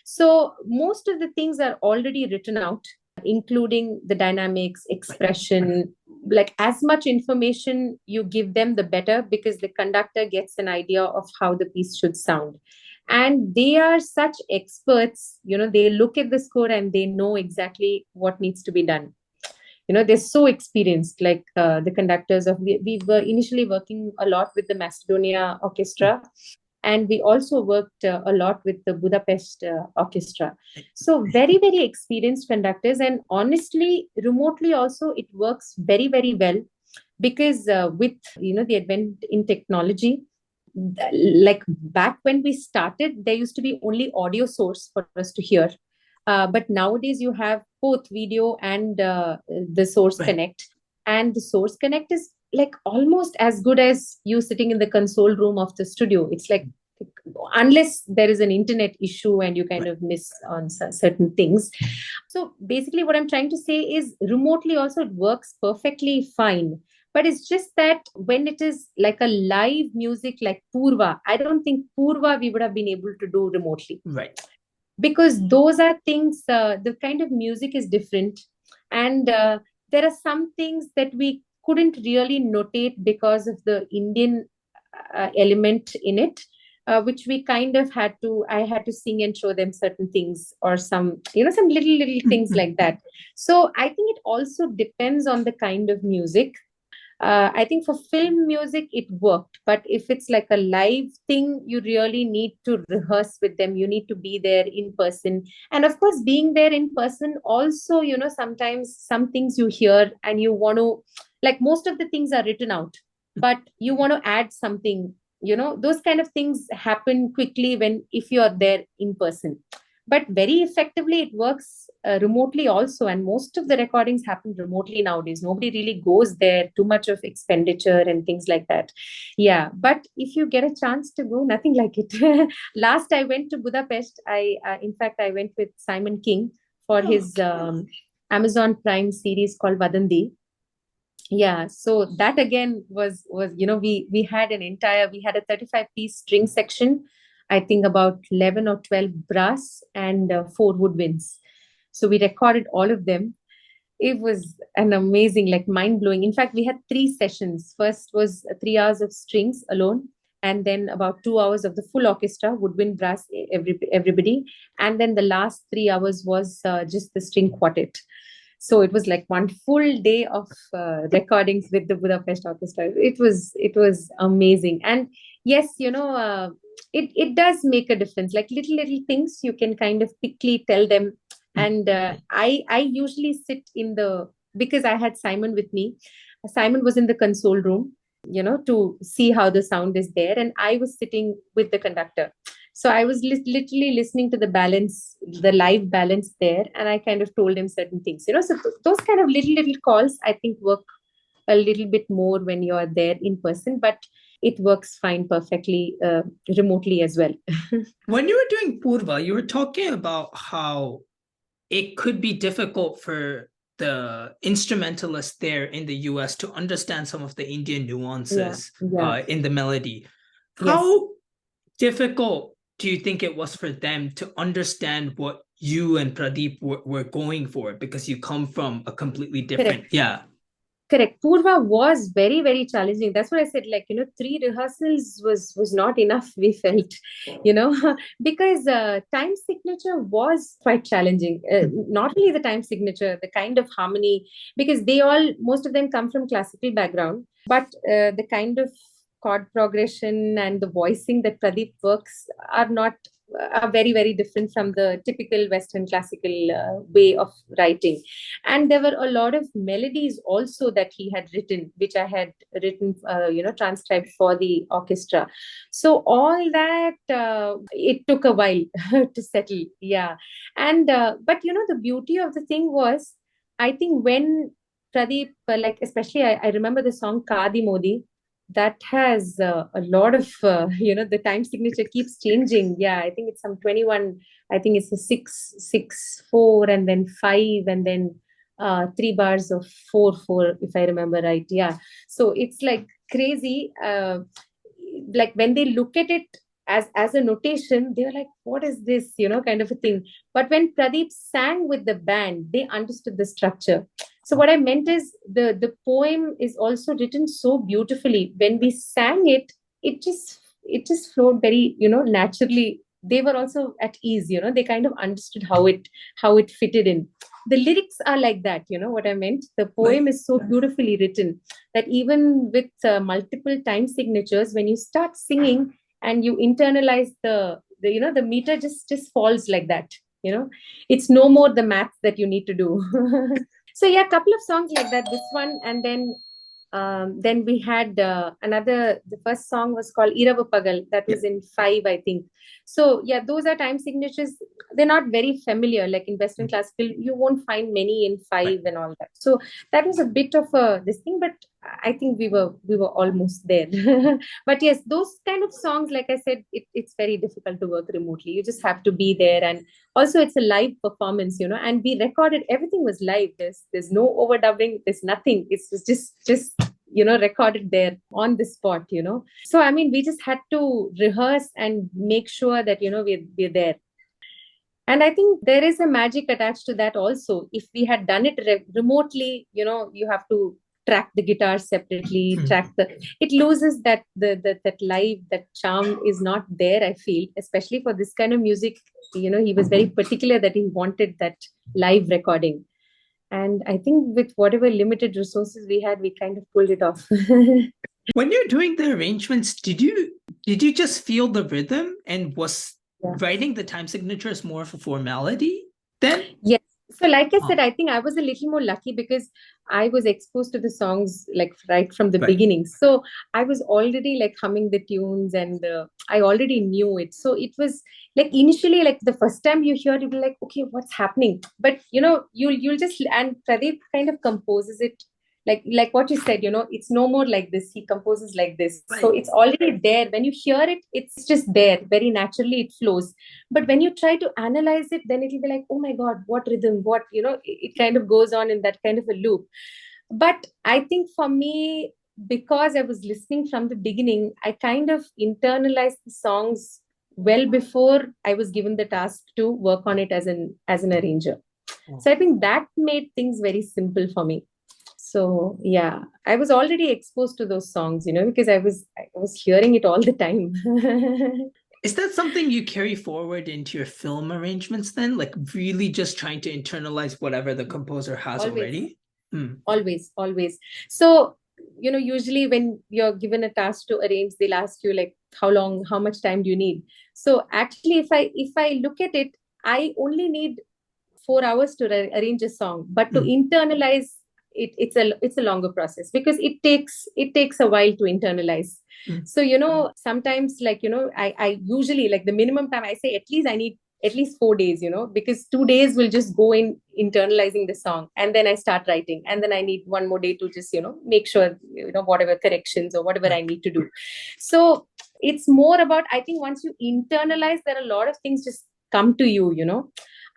So most of the things are already written out, including the dynamics, expression, like as much information you give them, the better, because the conductor gets an idea of how the piece should sound. And they are such experts, they look at the score and they know exactly what needs to be done. They're so experienced, like the conductors we were initially working a lot with the Macedonia Orchestra, and we also worked a lot with the Budapest Orchestra. So very, very experienced conductors. And honestly, remotely also, it works very, very well, because with the advent in technology, like back when we started, there used to be only audio source for us to hear. But nowadays you have both video and the source connect. And the source connect is like almost as good as you sitting in the console room of the studio. It's like, unless there is an internet issue and you kind of miss on certain things. So basically what I'm trying to say is, remotely also it works perfectly fine. But it's just that when it is like a live music like Purva, I don't think Purva we would have been able to do remotely. Right. Because those are things, the kind of music is different. And there are some things that we couldn't really notate because of the Indian element in it. Which we kind of I had to sing and show them certain things, or some little things like that. So I think it also depends on the kind of music. I think for film music, it worked. But if it's like a live thing, you really need to rehearse with them. You need to be there in person. And of course, being there in person also, sometimes some things you hear and you want to, like most of the things are written out, but you want to add something, those kind of things happen quickly if you're there in person. But very effectively, it works remotely also. And most of the recordings happen remotely nowadays. Nobody really goes there, too much of expenditure and things like that. Yeah. But if you get a chance to go, nothing like it. Last I went to Budapest, in fact, I went with Simon King for his Amazon Prime series called Vadandi. Yeah, so that again was we had a 35-piece string section, I think about 11 or 12 brass and 4 woodwinds. So we recorded all of them. It was an amazing, like mind-blowing. In fact, we had 3 sessions. First was 3 hours of strings alone, and then about 2 hours of the full orchestra, woodwind, brass, everybody. And then the last 3 hours was just the string quartet. So it was like one full day of recordings with the Budapest Orchestra. It was amazing. And yes, it does make a difference. Like little things you can kind of quickly tell them. And I usually sit because I had Simon with me. Simon was in the console room, to see how the sound is there, and I was sitting with the conductor. So I was literally listening to the live balance there, and I kind of told him certain things. So those kind of little calls, I think, work a little bit more when you're there in person, but it works fine perfectly remotely as well. When you were doing Purva, you were talking about how it could be difficult for the instrumentalists there in the US to understand some of the Indian nuances in the melody. How difficult do you think it was for them to understand what you and Pradeep were going for, because you come from a completely different... Correct. Yeah. Correct. Purva was very, very challenging. That's what I said. Like, 3 rehearsals was not enough, we felt, because time signature was quite challenging. Not only the time signature, the kind of harmony, because most of them come from classical background, but the kind of chord progression and the voicing that Pradeep works are very, very different from the typical Western classical way of writing. And there were a lot of melodies also that he had written, which I had written, transcribed for the orchestra. So all that, it took a while to settle. Yeah. And but the beauty of the thing was, I think when Pradeep, like especially I remember the song Kadi Modi, that has a lot of the time signature keeps changing. Yeah, I think it's some 21. I think it's a 6 6 4 and then 5 and then 3 bars of 4 4, if I remember right. Yeah, so it's like crazy. Like when they look at it as a notation, they were like, what is this, kind of a thing. But when Pradeep sang with the band, they understood the structure. So what I meant is the poem is also written so beautifully. When we sang it, it just flowed very, naturally. They were also at ease, they kind of understood how it fitted in. The lyrics are like that, what I meant. The poem is so beautifully written that even with multiple time signatures, when you start singing and you internalize the meter just falls like that. It's no more the math that you need to do. So yeah, a couple of songs like that. This one, and then we had another. The first song was called Iravu Pagal. That was in 5, I think. So yeah, those are time signatures. They're not very familiar. Like in Western classical, you won't find many in 5 and all that. So that was a bit of this thing, but I think we were almost there. But yes, those kind of songs, like I said, it's very difficult to work remotely. You just have to be there, and also it's a live performance, and we recorded, everything was live. There's no overdubbing, there's nothing. It's just recorded there on the spot. So I mean, we just had to rehearse and make sure that we're there. And I think there is a magic attached to that also. If we had done it remotely, you have to track the guitar separately, it loses that live, that charm is not there, I feel, especially for this kind of music. He was very particular that he wanted that live recording. And I think with whatever limited resources we had, we kind of pulled it off. When you're doing the arrangements, did you just feel the rhythm, and was writing the time signatures more of a formality then? Yes. So like I said, I think I was a little more lucky because I was exposed to the songs like right from the beginning. So I was already like humming the tunes, and I already knew it. So it was like initially, like the first time you hear it, you'll be like, okay, what's happening? But you'll just, and Pradeep kind of composes it like what you said, it's no more like this. He composes like this. So it's already there. When you hear it, it's just there. Very naturally it flows. But when you try to analyze it, then it'll be like, oh my God, what rhythm, what, it kind of goes on in that kind of a loop. But I think for me, because I was listening from the beginning, I kind of internalized the songs well before I was given the task to work on it as an arranger. So I think that made things very simple for me. So yeah, I was already exposed to those songs, because I was hearing it all the time. Is that something you carry forward into your film arrangements then? Like really just trying to internalize whatever the composer has already? Always. So, usually when you're given a task to arrange, they'll ask you like, how much time do you need? So actually, if I look at it, I only need 4 hours to arrange a song, but to internalize it's a longer process, because it takes a while to internalize. So sometimes, like, I usually, like, the minimum time I say, at least I need at least 4 days, because 2 days will just go in internalizing the song, and then I start writing, and then I need one more day to just make sure whatever corrections or whatever I need to do. So it's more about, I think, once you internalize, there are a lot of things just come to you.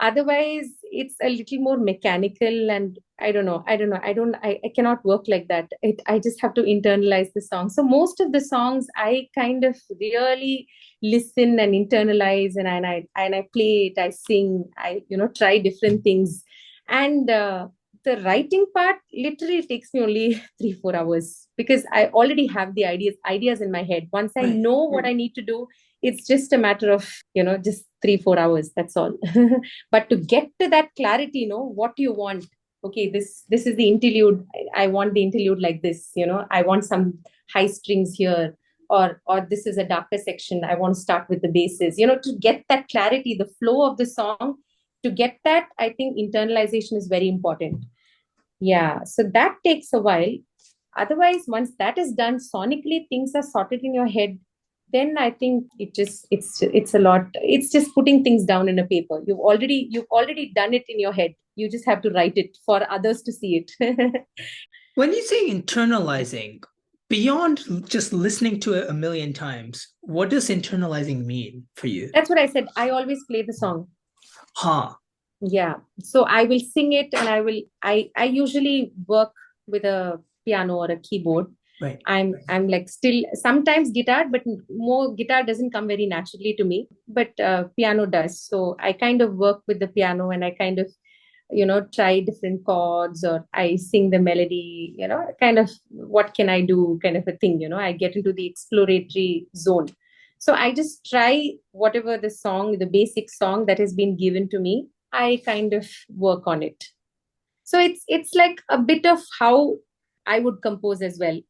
Otherwise it's a little more mechanical, and I cannot work like that. I just have to internalize the song. So most of the songs I kind of really listen and internalize, and I play it, I sing, I try different things. And the writing part literally takes me only 3-4 hours because I already have the ideas in my head. Once I know what I need to do, it's just a matter of, just 3-4 hours. That's all. But to get to that clarity, what you want. Okay, this is the interlude. I want the interlude like this. I want some high strings here, or this is a darker section. I want to start with the basses. To get that clarity, the flow of the song. To get that, I think internalization is very important. Yeah, so that takes a while. Otherwise, once that is done sonically, things are sorted in your head. Then I think it's a lot. It's just putting things down in a paper. You've already done it in your head. You just have to write it for others to see it. When you say internalizing, beyond just listening to it a million times, what does internalizing mean for you? That's what I said. I always play the song. Huh. Yeah. So I will sing it, and I usually work with a piano or a keyboard. Right. I'm like still sometimes guitar, but more guitar doesn't come very naturally to me, but piano does. So I kind of work with the piano, and I kind of, try different chords, or I sing the melody, kind of what can I do kind of a thing, I get into the exploratory zone. So I just try whatever the basic song that has been given to me, I kind of work on it. So it's like a bit of how I would compose as well.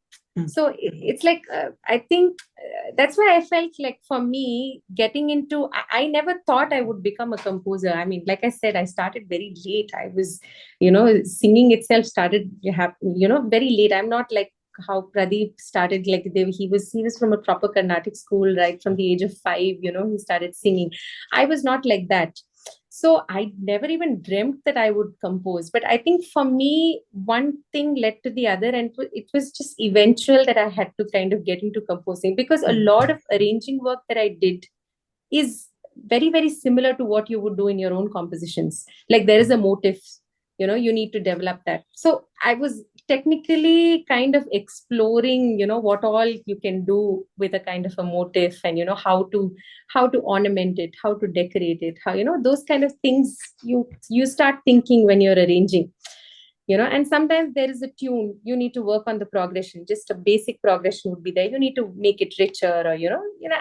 So it's like I think that's why I felt like for me getting into I never thought I would become a composer. I mean, like I said, I started very late. I was, singing itself started very late. I'm not like how Pradeep started. Like he was from a proper Carnatic school right from the age of 5. He started singing. I was not like that. So I never even dreamt that I would compose. But I think for me, one thing led to the other, and it was just eventual that I had to kind of get into composing, because a lot of arranging work that I did is very, very similar to what you would do in your own compositions. Like there is a motif, you need to develop that. So I was technically kind of exploring, what all you can do with a kind of a motif, and how to ornament it, how to decorate it, how those kind of things you start thinking when you're arranging. And sometimes there is a tune, you need to work on the progression. Just a basic progression would be there, you need to make it richer, or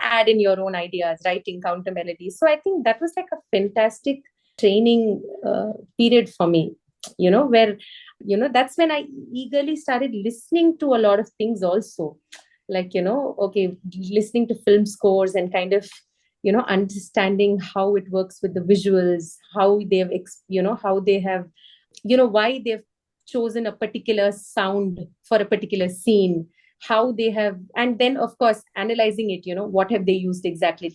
add in your own ideas, writing counter melodies. So I think that was like a fantastic training period for me, where that's when I eagerly started listening to a lot of things also, like okay, listening to film scores and kind of understanding how it works with the visuals, how they've how they have why they've chosen a particular sound for a particular scene, how they have, and then of course analyzing it, what have they used exactly,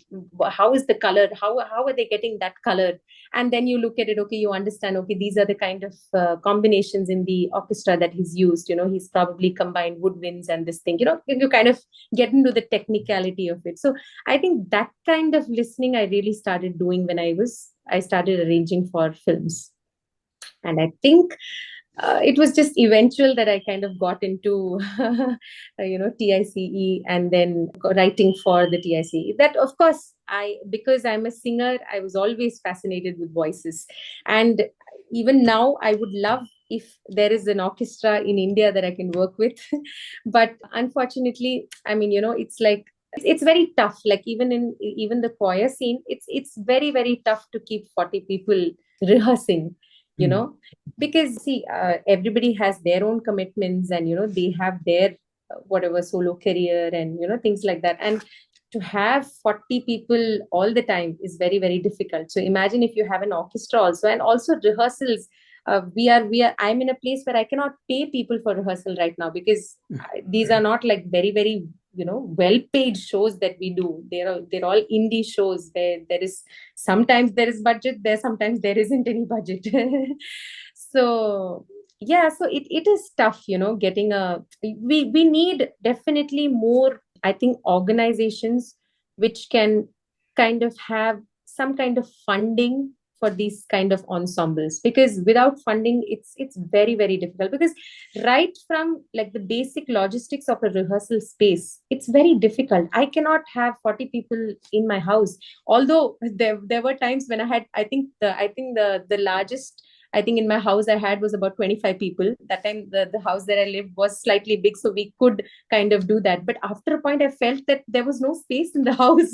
how is the color, how are they getting that color. And then you look at it, okay, you understand, okay, these are the kind of combinations in the orchestra that he's used, he's probably combined woodwinds and this thing, you kind of get into the technicality of it. So I think that kind of listening I really started doing when I started arranging for films. And I think it was just eventual that I kind of got into, TICE, and then writing for the TICE. That, of course, because I'm a singer, I was always fascinated with voices. And even now, I would love if there is an orchestra in India that I can work with. But unfortunately, I mean, it's like, it's very tough. Like even the choir scene, it's very, very tough to keep 40 people rehearsing, because see, everybody has their own commitments, and they have their whatever solo career, and things like that. And to have 40 people all the time is very, very difficult. So imagine if you have an orchestra also, and also rehearsals. I'm in a place where I cannot pay people for rehearsal right now, because these are not like very, very well paid shows that we do. They're all indie shows where sometimes there is budget there, sometimes there isn't any budget. So yeah, so it is tough, getting we need definitely more, I think, organizations which can kind of have some kind of funding for these kind of ensembles, because without funding it's very, very difficult. Because right from like the basic logistics of a rehearsal space, it's very difficult. I cannot have 40 people in my house, although there were times when I had, I think the largest I think in my house I had was about 25 people. That time the house that I lived was slightly big, so we could kind of do that. But after a point, I felt that there was no space in the house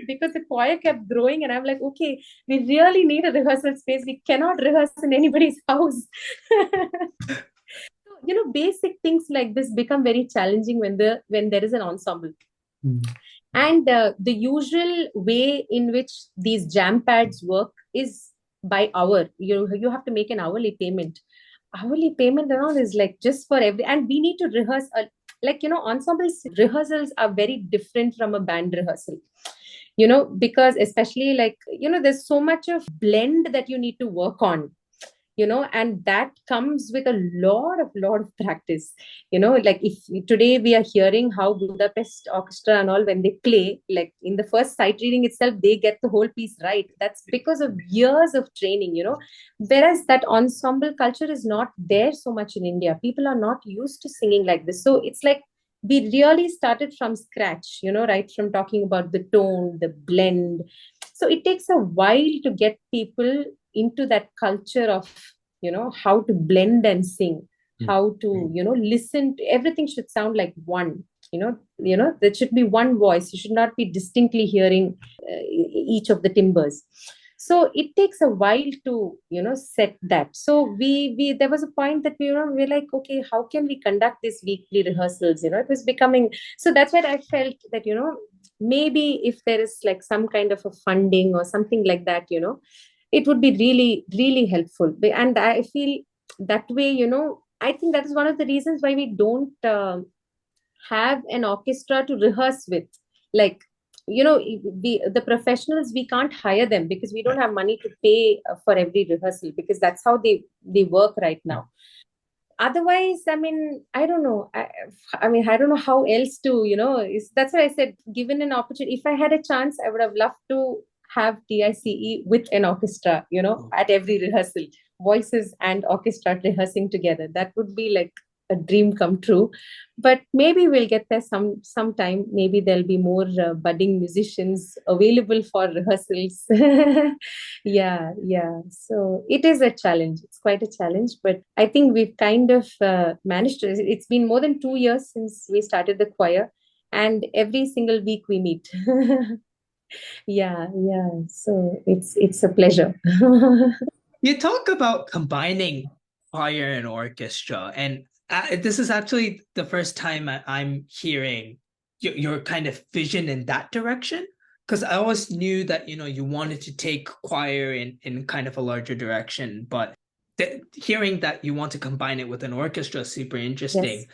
because the choir kept growing. And I'm like, okay, we really need a rehearsal space. We cannot rehearse in anybody's house. Basic things like this become very challenging when there is an ensemble. And the usual way in which these jam pads work is by hour. You have to make an hourly payment. Hourly payment and all is like just for every, and we need to rehearse. Ensembles rehearsals are very different from a band rehearsal. Because especially there's so much of blend that you need to work on, and that comes with a lot of practice. Like if today we are hearing how Budapest Orchestra and all, when they play, like in the first sight reading itself, they get the whole piece right. That's because of years of training. Whereas that ensemble culture is not there so much in India. People are not used to singing like this, so it's like we really started from scratch, right from talking about the tone, the blend. So it takes a while to get people into that culture of how to blend and sing, how to listen to everything. Should sound like one. There should be one voice. You should not be distinctly hearing each of the timbers. So it takes a while to set that. So we there was a point that we're like, okay, how can we conduct these weekly rehearsals? It was becoming, so that's where I felt that maybe if there is like some kind of a funding or something like that, it would be really, really helpful. And I feel that way, I think that is one of the reasons why we don't have an orchestra to rehearse with. Like, the professionals, we can't hire them because we don't have money to pay for every rehearsal, because that's how they work right now. Otherwise, I don't know. I don't know how else to, that's why I said, given an opportunity, if I had a chance, I would have loved to have TICE with an orchestra, at every rehearsal, voices and orchestra rehearsing together. That would be like a dream come true. But maybe we'll get there sometime. Maybe there'll be more budding musicians available for rehearsals. Yeah. So it is a challenge. It's quite a challenge, but I think we've kind of managed to. It's been more than 2 years since we started the choir, and every single week we meet. Yeah. So it's a pleasure. You talk about combining choir and orchestra, and this is actually the first time I'm hearing your kind of vision in that direction. Because I always knew that you wanted to take choir in kind of a larger direction, but hearing that you want to combine it with an orchestra is super interesting.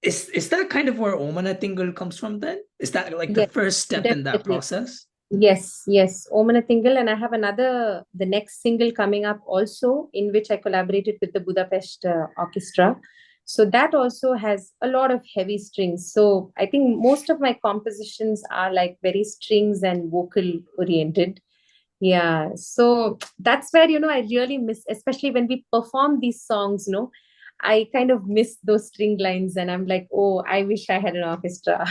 Yes. Is that kind of where Omana Tingle comes from then? Is that like the first step in that process? Yes. Omana Tingle, and I have the next single coming up also, in which I collaborated with the Budapest Orchestra. So that also has a lot of heavy strings. So I think most of my compositions are like very strings and vocal oriented. Yeah. So that's where, I really miss, especially when we perform these songs, I kind of miss those string lines, and I'm like, oh, I wish I had an orchestra,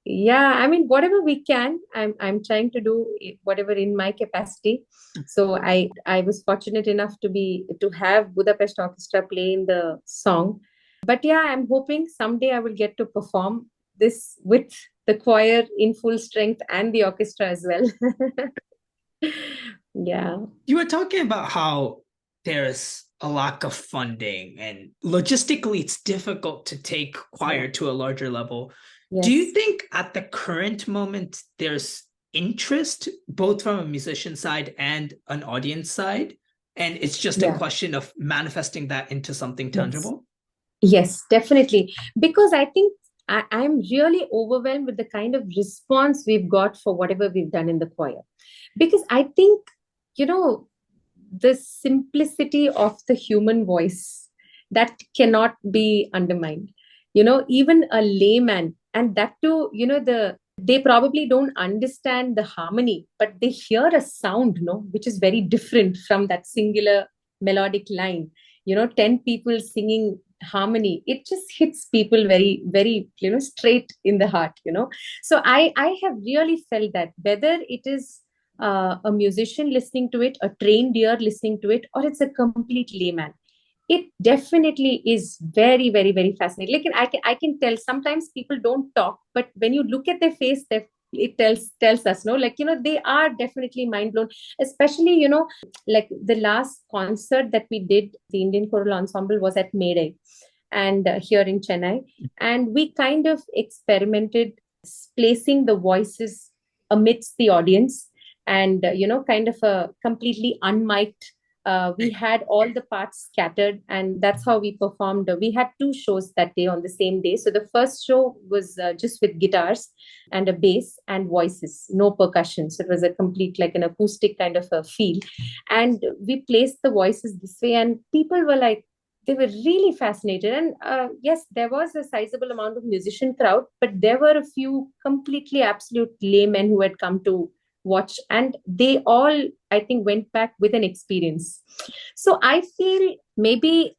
Yeah, whatever we can, I'm trying to do whatever in my capacity. So I was fortunate enough to have Budapest Orchestra play in the song. But yeah, I'm hoping someday I will get to perform this with the choir in full strength and the orchestra as well. Yeah. You were talking about how there's a lack of funding, and logistically it's difficult to take choir to a larger level. Yes. Do you think at the current moment there's interest both from a musician side and an audience side, and it's just a question of manifesting that into something tangible? Yes, definitely. Because I think I'm really overwhelmed with the kind of response we've got for whatever we've done in the choir. Because I think, the simplicity of the human voice, that cannot be undermined. Even a layman, and that too, they probably don't understand the harmony, but they hear a sound, which is very different from that singular melodic line. 10 people singing harmony, it just hits people very, very, straight in the heart. So I have really felt that, whether it is a musician listening to it, a trained ear listening to it, or it's a complete layman. It definitely is very, very, very fascinating. Like, I can tell sometimes people don't talk, but when you look at their face, it tells us, no, like, they are definitely mind blown. Especially, like the last concert that we did, the Indian Choral Ensemble was at Mayday, and here in Chennai, and we kind of experimented placing the voices amidst the audience, and kind of a completely unmiked. We had all the parts scattered, and that's how we performed. We had two shows that day on the same day. So the first show was just with guitars and a bass and voices, no percussion. So it was a complete, like an acoustic kind of a feel. And we placed the voices this way, and people were like, they were really fascinated. And yes, there was a sizable amount of musician crowd, but there were a few completely absolute laymen who had come to watch, and they all, I think, went back with an experience. So I feel maybe,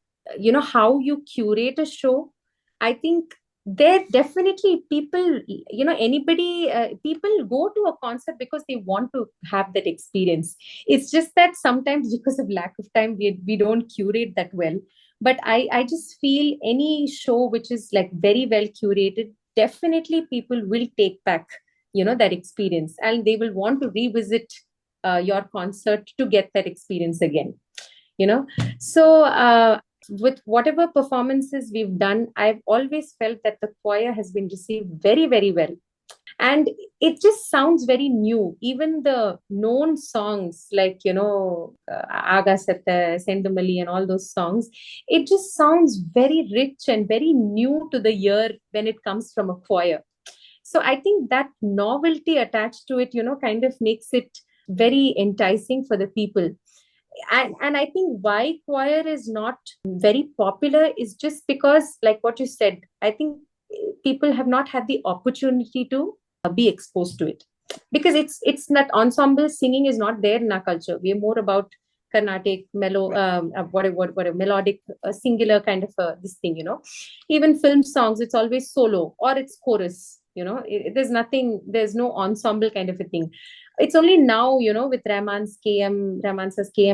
how you curate a show, I think there definitely people, anybody, people go to a concert because they want to have that experience. It's just that sometimes because of lack of time, we don't curate that well. But I just feel any show which is like very well curated, definitely people will take back, that experience, and they will want to revisit your concert to get that experience again. you know so with whatever performances we've done, I've always felt that the choir has been received very, very well, and it just sounds very new. Even the known songs like, Aga Sata, Sendumali, and all those songs, it just sounds very rich and very new to the ear when it comes from a choir. So I think that novelty attached to it, kind of makes it very enticing for the people. And I think why choir is not very popular is just because, like what you said, I think people have not had the opportunity to be exposed to it, because it's not, ensemble singing is not there in our culture. We are more about Carnatic what a melodic, singular kind of this thing. Even film songs, it's always solo or it's chorus. There's nothing, there's no ensemble kind of a thing. It's only now, with Rahman's KM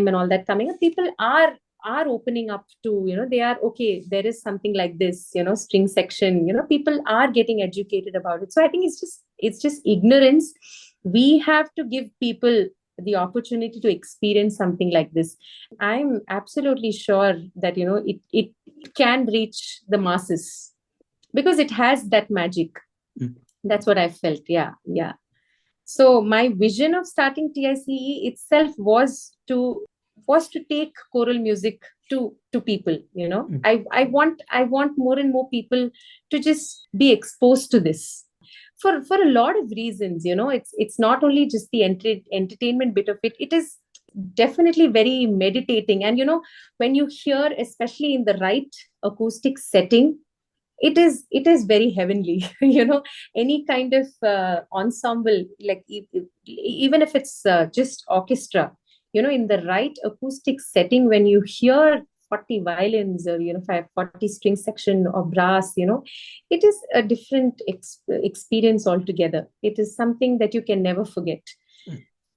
and all that coming up, people are opening up to, they are okay, there is something like this, string section, people are getting educated about it. So I think it's just ignorance. We have to give people the opportunity to experience something like this. I'm absolutely sure that, it can reach the masses because it has that magic. That's what I felt. Yeah. Yeah. So my vision of starting TICE itself was to take choral music to people. I want more and more people to just be exposed to this for a lot of reasons. It's not only just the entertainment bit of it. It is definitely very meditating, and when you hear, especially in the right acoustic setting, it is very heavenly. Any kind of ensemble, like even if it's just orchestra, in the right acoustic setting, when you hear 40 violins or 40 string section or brass, it is a different experience altogether. It is something that you can never forget,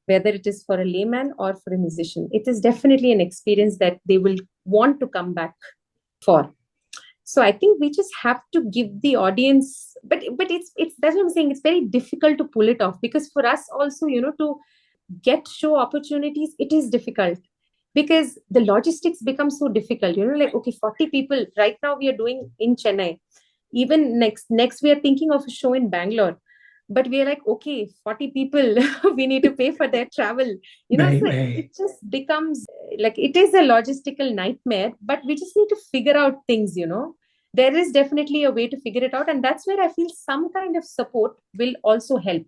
whether it is for a layman or for a musician. It is definitely an experience that they will want to come back for. So I think we just have to give the audience, but it's that's what I'm saying. It's very difficult to pull it off, because for us also, to get show opportunities, it is difficult because the logistics become so difficult. Like, okay, 40 people right now we are doing in Chennai. Even next we are thinking of a show in Bangalore, but we are like, okay, 40 people, we need to pay for their travel. So it just becomes like, it is a logistical nightmare, but we just need to figure out things. There is definitely a way to figure it out, and that's where I feel some kind of support will also help,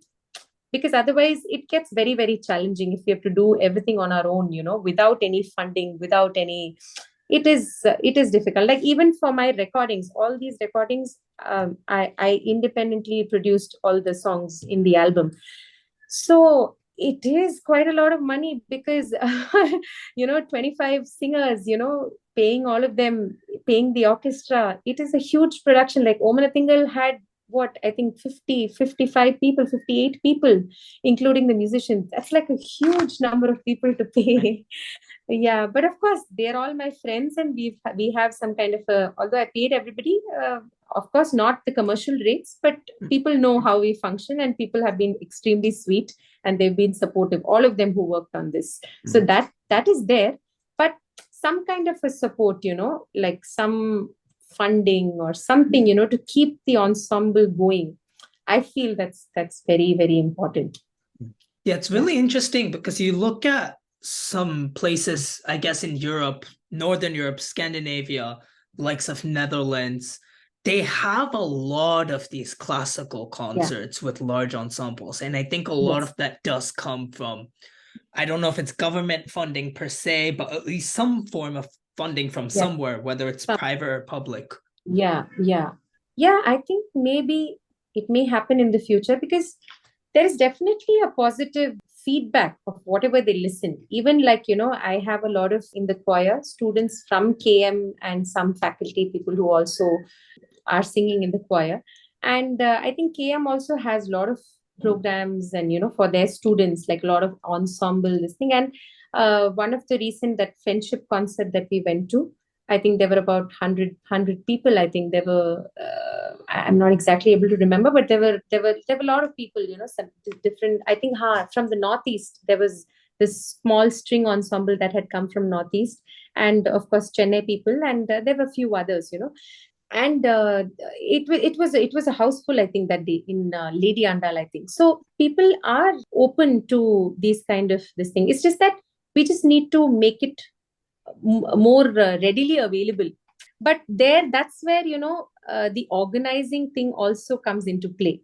because otherwise it gets very, very challenging if we have to do everything on our own, without any funding, without any, it is difficult. Like, even for my recordings, all these recordings, I independently produced all the songs in the album. So it is quite a lot of money, because 25 singers, paying all of them, paying the orchestra, it is a huge production. Like, Omana Tingal had what, I think 50, 55 people, 58 people, including the musicians. That's like a huge number of people to pay. Yeah, but of course, they're all my friends, and we have some kind of a. Although I paid everybody, of course, not the commercial rates, but people know how we function, and people have been extremely sweet, and they've been supportive. All of them who worked on this, so that is there. But some kind of a support, like some funding or something, to keep the ensemble going. I feel that's very, very important. Yeah, it's really interesting because you look at some places, I guess in Europe, Northern Europe, Scandinavia, likes of Netherlands, they have a lot of these classical concerts with large ensembles. And I think a lot of that does come from, I don't know if it's government funding per se, but at least some form of funding from somewhere, whether it's private or public. Yeah. I think maybe it may happen in the future, because there is definitely a positive feedback of whatever they listen. Even like, I have a lot of in the choir students from KM, and some faculty people who also are singing in the choir. And I think KM also has a lot of programs, and, for their students, like a lot of ensemble listening. And one of the recent, that friendship concert that we went to, I think there were about 100 people. I think there were, I'm not exactly able to remember, but there were a lot of people, some different, I think from the Northeast, there was this small string ensemble that had come from Northeast, and of course Chennai people, and there were a few others, and it was a house full, I think, that day in Lady Andal, I think. So people are open to these kind of this thing. It's just that we just need to make it more readily available. But that's where, the organizing thing also comes into play.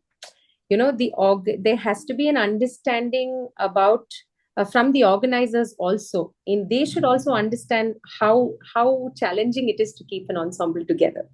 There has to be an understanding about, from the organizers also, and they should also understand how challenging it is to keep an ensemble together.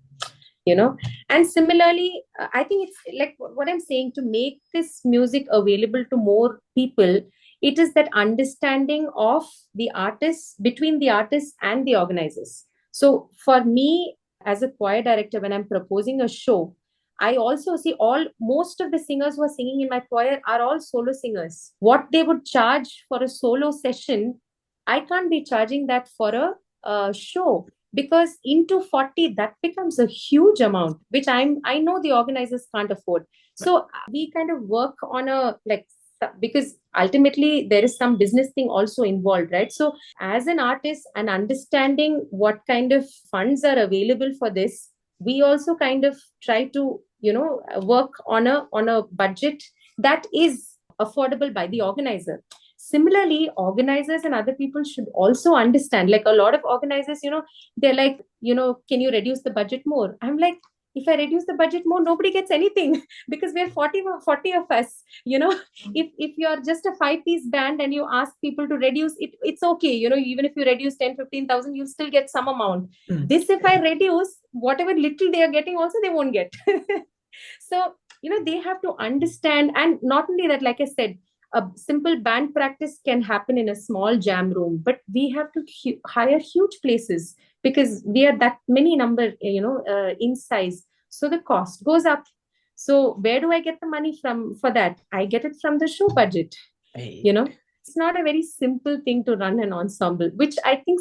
And similarly, I think it's like what I'm saying, to make this music available to more people, it is that understanding of the artists, between the artists and the organizers. So for me, as a choir director, when I'm proposing a show, I also see most of the singers who are singing in my choir are all solo singers. What they would charge for a solo session, I can't be charging that for a show, because into 40, that becomes a huge amount, which I know the organizers can't afford. So we kind of work on a, like, because ultimately there is some business thing also involved, right? So as an artist, and understanding what kind of funds are available for this, we also kind of try to, work on a budget that is affordable by the organizer. Similarly, organizers and other people should also understand, like a lot of organizers, they're like, can you reduce the budget more? I'm like, if I reduce the budget more, nobody gets anything because we're 40 of us. If you're just a 5-piece band and you ask people to reduce it, it's okay. Even if you reduce 10,000-15,000, you still get some amount. This, if I reduce, whatever little they are getting, also they won't get. So, they have to understand. And not only that, like I said, a simple band practice can happen in a small jam room, but we have to hire huge places, because we are that many number, in size. So the cost goes up. So where do I get the money from for that? I get it from the show budget. It's not a very simple thing to run an ensemble, which I think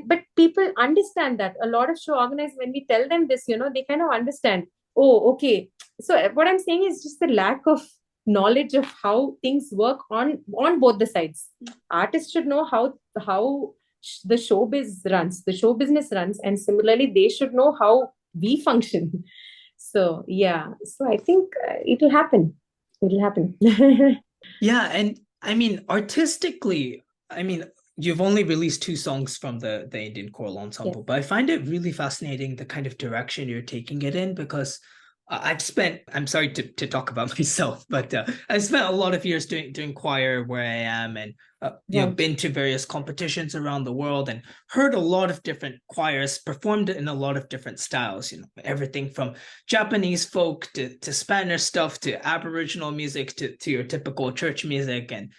but people understand that. A lot of show organizers, when we tell them this, they kind of understand. Oh, okay. So what I'm saying is just the lack of knowledge of how things work on both the sides. Artists should know how the show business runs, and similarly they should know how we function. So I think it'll happen. Yeah, and I mean, artistically, you've only released 2 songs from the Indian choral ensemble, but I find it really fascinating the kind of direction you're taking it in, because I'm sorry to talk about myself, but I've spent a lot of years doing choir where I am, and been to various competitions around the world and heard a lot of different choirs performed in a lot of different styles, everything from Japanese folk to Spanish stuff to Aboriginal music to your typical church music. And,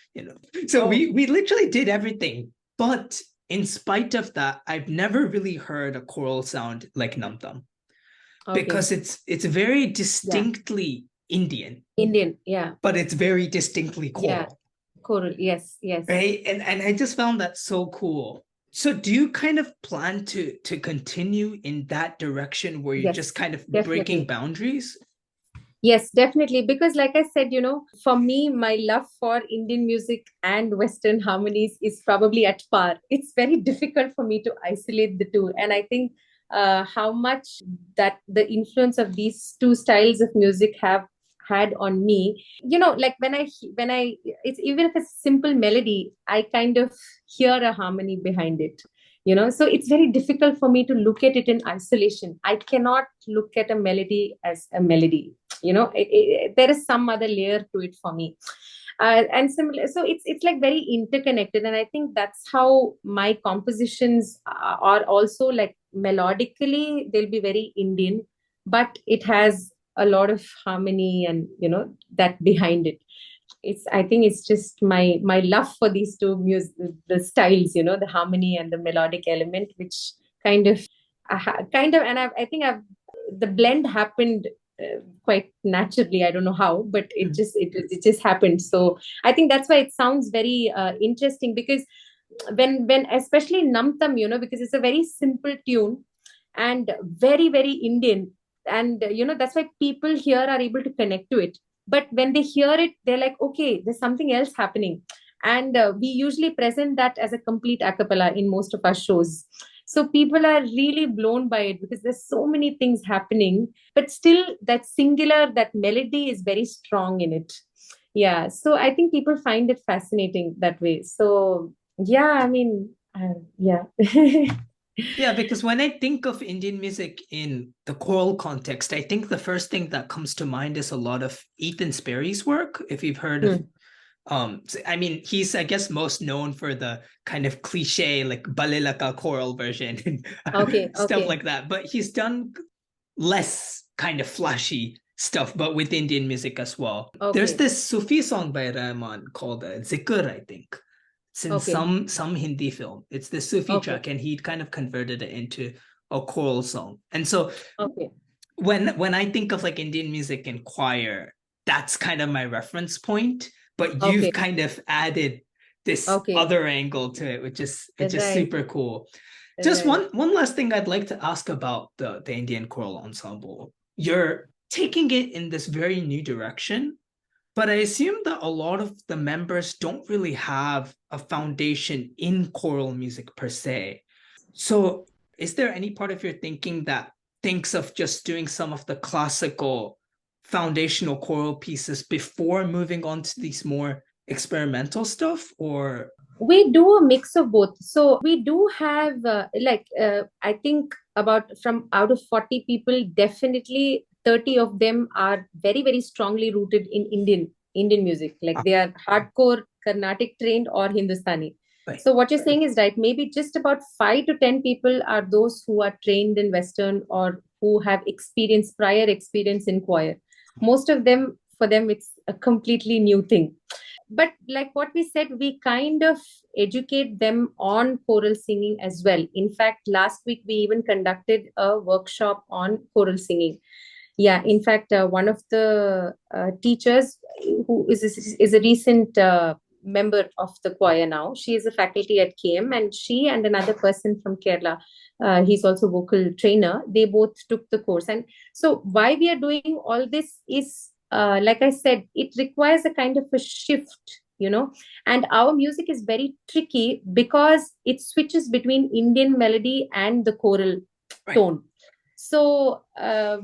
so we literally did everything. But in spite of that, I've never really heard a choral sound like Namtam. Okay. because it's very Yeah. distinctly Indian, Indian. Yeah. but it's very distinctly Yeah. choral, Choral. Yes. Yes. right? And I just found that so cool. So do you kind of plan to continue in that direction where you're just Yes. kind of breaking Definitely. boundaries? Yes, definitely. Because, like I said, for me, my love for Indian music and Western harmonies is probably at par. It's very difficult for me to isolate the two. And I think how much that the influence of these two styles of music have had on me, like it's even if it's simple melody, I kind of hear a harmony behind it. So it's very difficult for me to look at it in isolation. I cannot look at a melody as a melody. There is some other layer to it for me. And similar, so it's like very interconnected, and I think that's how my compositions are also, like, melodically they'll be very Indian, but it has a lot of harmony and that behind it. I think it's just my love for these two music, the styles, the harmony and the melodic element, which kind of and I think I've the blend happened quite naturally. I don't know how, but it just happened. So I think that's why it sounds very interesting, because when especially Namtam, because it's a very simple tune and very very Indian, and that's why people here are able to connect to it. But when they hear it, they're like, okay, there's something else happening. And we usually present that as a complete a cappella in most of our shows. So people are really blown by it because there's so many things happening, but still that singular, that melody is very strong in it. Yeah. So I think people find it fascinating that way. So yeah, I mean, yeah. Yeah, because when I think of Indian music in the choral context, I think the first thing that comes to mind is a lot of Ethan Sperry's work. If you've heard of, Hmm. I mean, he's, I guess, most known for the kind of cliche like balilaka choral version Okay. and stuff Okay. like that. But he's done less kind of flashy stuff, but with Indian music as well. There's Okay. this Sufi song by Rahman called Zikr, I think. It's in Okay. some Hindi film. It's the Sufi Okay. track, and he kind of converted it into a choral song. And so Okay. when I think of like Indian music and choir, that's kind of my reference point. But you've Okay. kind of added this Okay. other angle to it, which is Right. super cool. Just Right. one last thing I'd like to ask about the Indian choral ensemble. You're taking it in this very new direction, but I assume that a lot of the members don't really have a foundation in choral music per se. So, is there any part of your thinking that thinks of just doing some of the classical foundational choral pieces before moving on to these more experimental stuff? Or We do a mix of both. So we do have I think about, from out of 40 people, definitely 30 of them are very very strongly rooted in Indian music. Like, they are hardcore Carnatic trained or Hindustani. like, So what you're saying is right. Maybe just about 5 to 10 people are those who are trained in Western or who have prior experience in choir. Most of them, for them, it's a completely new thing. But like what we said, we kind of educate them on choral singing as well. In fact, last week we even conducted a workshop on choral singing. Yeah, in fact, one of the teachers, who is a recent member of the choir now, she is a faculty at KM, and she and another person from Kerala, he's also vocal trainer, they both took the course. And so why we are doing all this is, like I said, it requires a kind of a shift, and our music is very tricky because it switches between Indian melody and the choral right. tone. So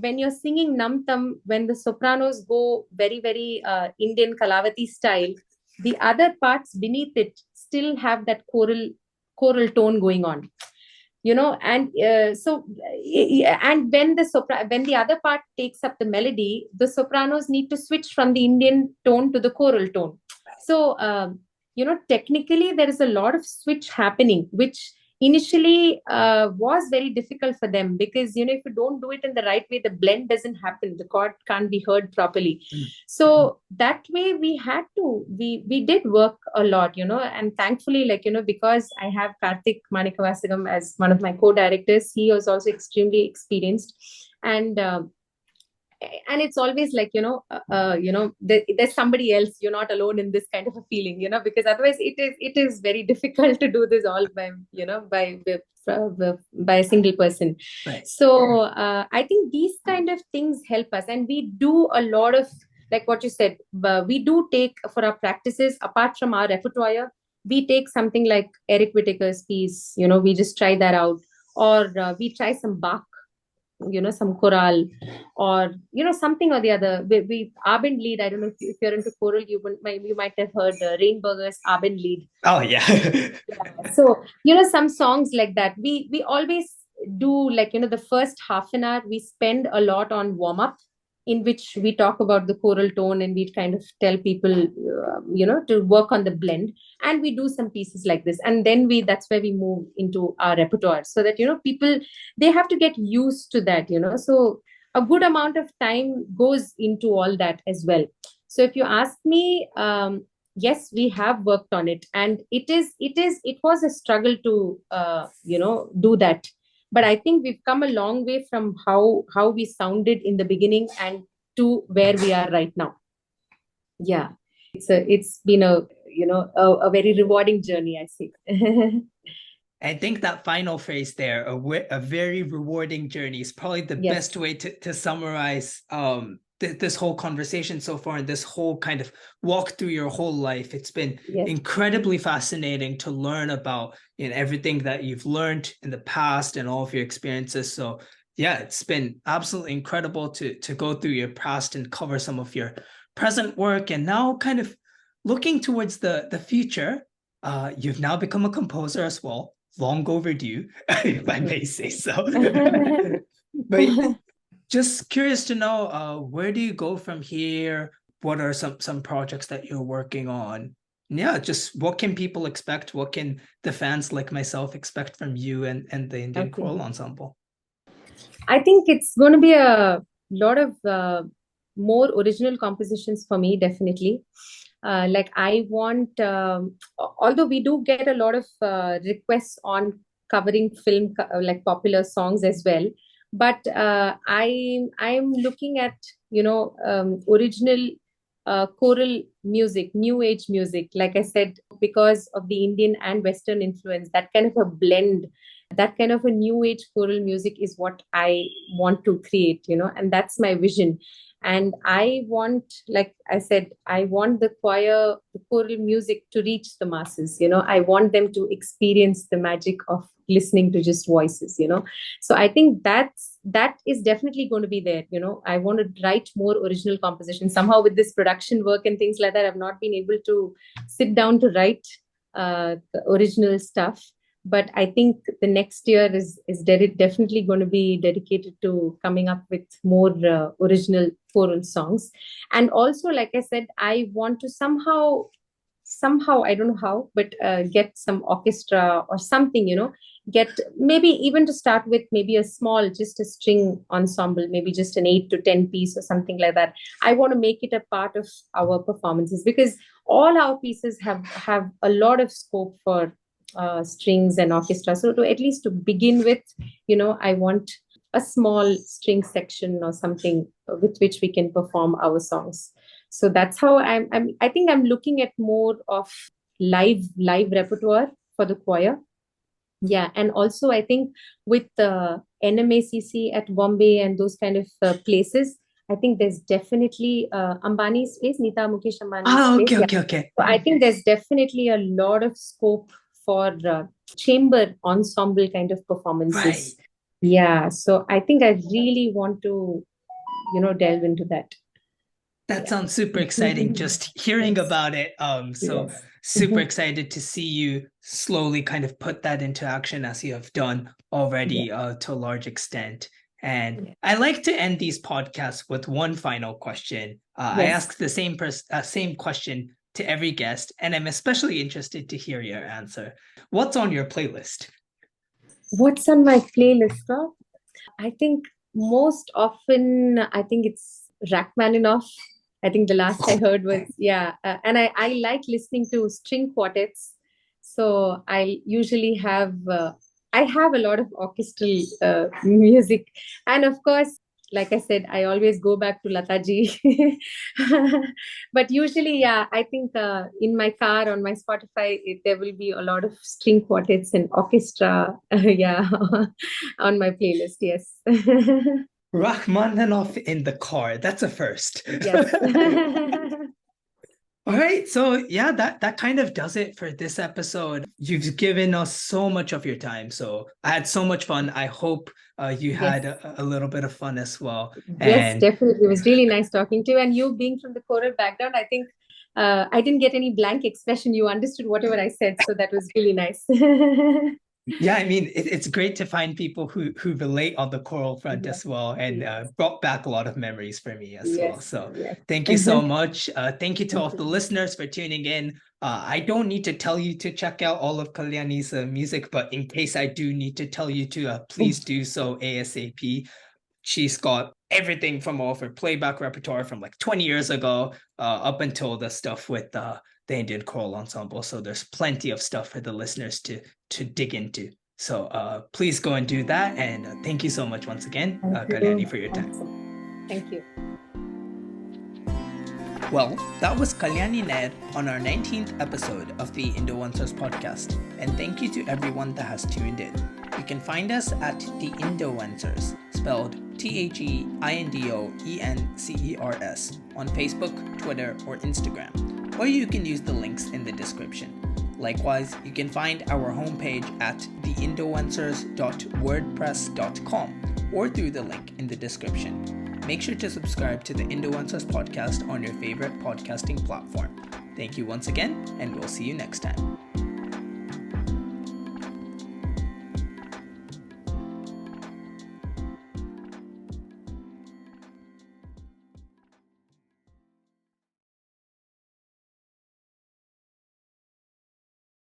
when you're singing Namtam, when the sopranos go very, very Indian Kalavati style, the other parts beneath it still have that choral tone going on. And and when the other part takes up the melody, the sopranos need to switch from the Indian tone to the choral tone. So technically there is a lot of switch happening, which initially was very difficult for them, because if you don't do it in the right way, the blend doesn't happen, the chord can't be heard properly. Mm. So that way we did work a lot, and thankfully, because I have Karthik Manikavasagam as one of my co-directors, he was also extremely experienced, And it's always like, there's somebody else. You're not alone in this kind of a feeling, because otherwise it is very difficult to do this all by, by a single person. Right. So I think these kind of things help us, and we do a lot of, like what you said, we do take for our practices, apart from our repertoire, we take something like Eric Whittaker's piece, we just try that out, or we try some Bach, some chorale, or something or the other. We Abend Lied. I don't know if you're into choral, you might have heard Rainburger's Abend Lied. Oh yeah. Yeah. So some songs like that. We always do, like, the first half an hour we spend a lot on warm up, in which we talk about the choral tone, and we kind of tell people to work on the blend, and we do some pieces like this, and then that's where we move into our repertoire, so that people, they have to get used to that, so a good amount of time goes into all that as well. So if you ask me, yes, we have worked on it, and it was a struggle to do that, but I think we've come a long way from how we sounded in the beginning and to where we are right now. Yeah, it's been a very rewarding journey, I see. I think that final phrase there, a very rewarding journey, is probably the Yes. best way to summarize this whole conversation so far, and this whole kind of walk through your whole life. It's been incredibly fascinating to learn about everything that you've learned in the past and all of your experiences. So yeah, it's been absolutely incredible to go through your past and cover some of your present work, and now kind of looking towards the future. You've now become a composer as well. Long overdue, if I may say so. But just curious to know, where do you go from here? What are some projects that you're working on? Yeah, just what can people expect? What can the fans like myself expect from you and the Indian Choral Ensemble? I think it's going to be a lot of more original compositions for me, definitely. Like I want, although we do get a lot of requests on covering film, like popular songs as well, but I'm looking at original choral music, new age music. Like I said, because of the Indian and Western influence, that kind of a blend, that kind of a new age choral music is what I want to create, and that's my vision. And I want, like I said, I want the choir, the choral music to reach the masses. I want them to experience the magic of listening to just voices. So I think that is definitely going to be there. I want to write more original compositions. Somehow with this production work and things like that, I've not been able to sit down to write the original stuff. But I think the next year is definitely going to be dedicated to coming up with more original choral songs. And also, like I said, I want to somehow, I don't know how, but get some orchestra or something, get maybe even to start with, maybe a small, just a string ensemble, maybe just an 8 to 10 piece or something like that. I want to make it a part of our performances, because all our pieces have a lot of scope for strings and orchestra. So to at least to begin with, I want a small string section or something with which we can perform our songs. So that's how I think I'm looking at more of live repertoire for the choir. Yeah, and also I think with the NMACC at Bombay and those kind of places, I think there's definitely Ambani's place, Nita Mukesh Ambani's place. Okay. So I think there's definitely a lot of scope for chamber ensemble kind of performances. Right. Yeah, so I think I really want to, delve into that. That sounds super exciting, just hearing about it. So super excited to see you slowly kind of put that into action, as you have done already to a large extent. And I like to end these podcasts with one final question. I ask the same question to every guest, and I'm especially interested to hear your answer. What's on your playlist? What's on my playlist? Huh? I think most often, I think it's Rachmaninoff. I think the last I heard was, and I like listening to string quartets. So I usually have, I have a lot of orchestral music. And of course, like I said, I always go back to Lataji. But usually, yeah, I think in my car on my Spotify, there will be a lot of string quartets and orchestra. Yeah, on my playlist. Yes. Rachmaninoff in the car. That's a first. Yes. All right. So yeah, that kind of does it for this episode. You've given us so much of your time. So I had so much fun. I hope you had Yes. a little bit of fun as well. Yes, And definitely. It was really nice talking to you. And you being from the choral background, I think I didn't get any blank expression. You understood whatever I said. So that was really nice. yeah, I mean, it's great to find people who relate on the choral front Yes, as well, and yes, brought back a lot of memories for me as well. yes, So yes. thank you so much. Thank you to all Thank the you. listeners for tuning in. I don't need to tell you to check out all of Kalyani's music, but in case I do need to tell you to, please do so ASAP. She's got everything from all of her playback repertoire from like 20 years ago up until the stuff with the Indian choral ensemble. So there's plenty of stuff for the listeners to dig into. So please go and do that. And thank you so much once again, Kalyani, for your time. Thank you. Well, that was Kalyani Nair on our 19th episode of the Indoencers Podcast. And thank you to everyone that has tuned in. You can find us at the Indoencers, spelled THEINDOENCERS, on Facebook, Twitter, or Instagram. Or you can use the links in the description. Likewise, you can find our homepage at theindoencers.wordpress.com or through the link in the description. Make sure to subscribe to the Indoencers Podcast on your favorite podcasting platform. Thank you once again, and we'll see you next time.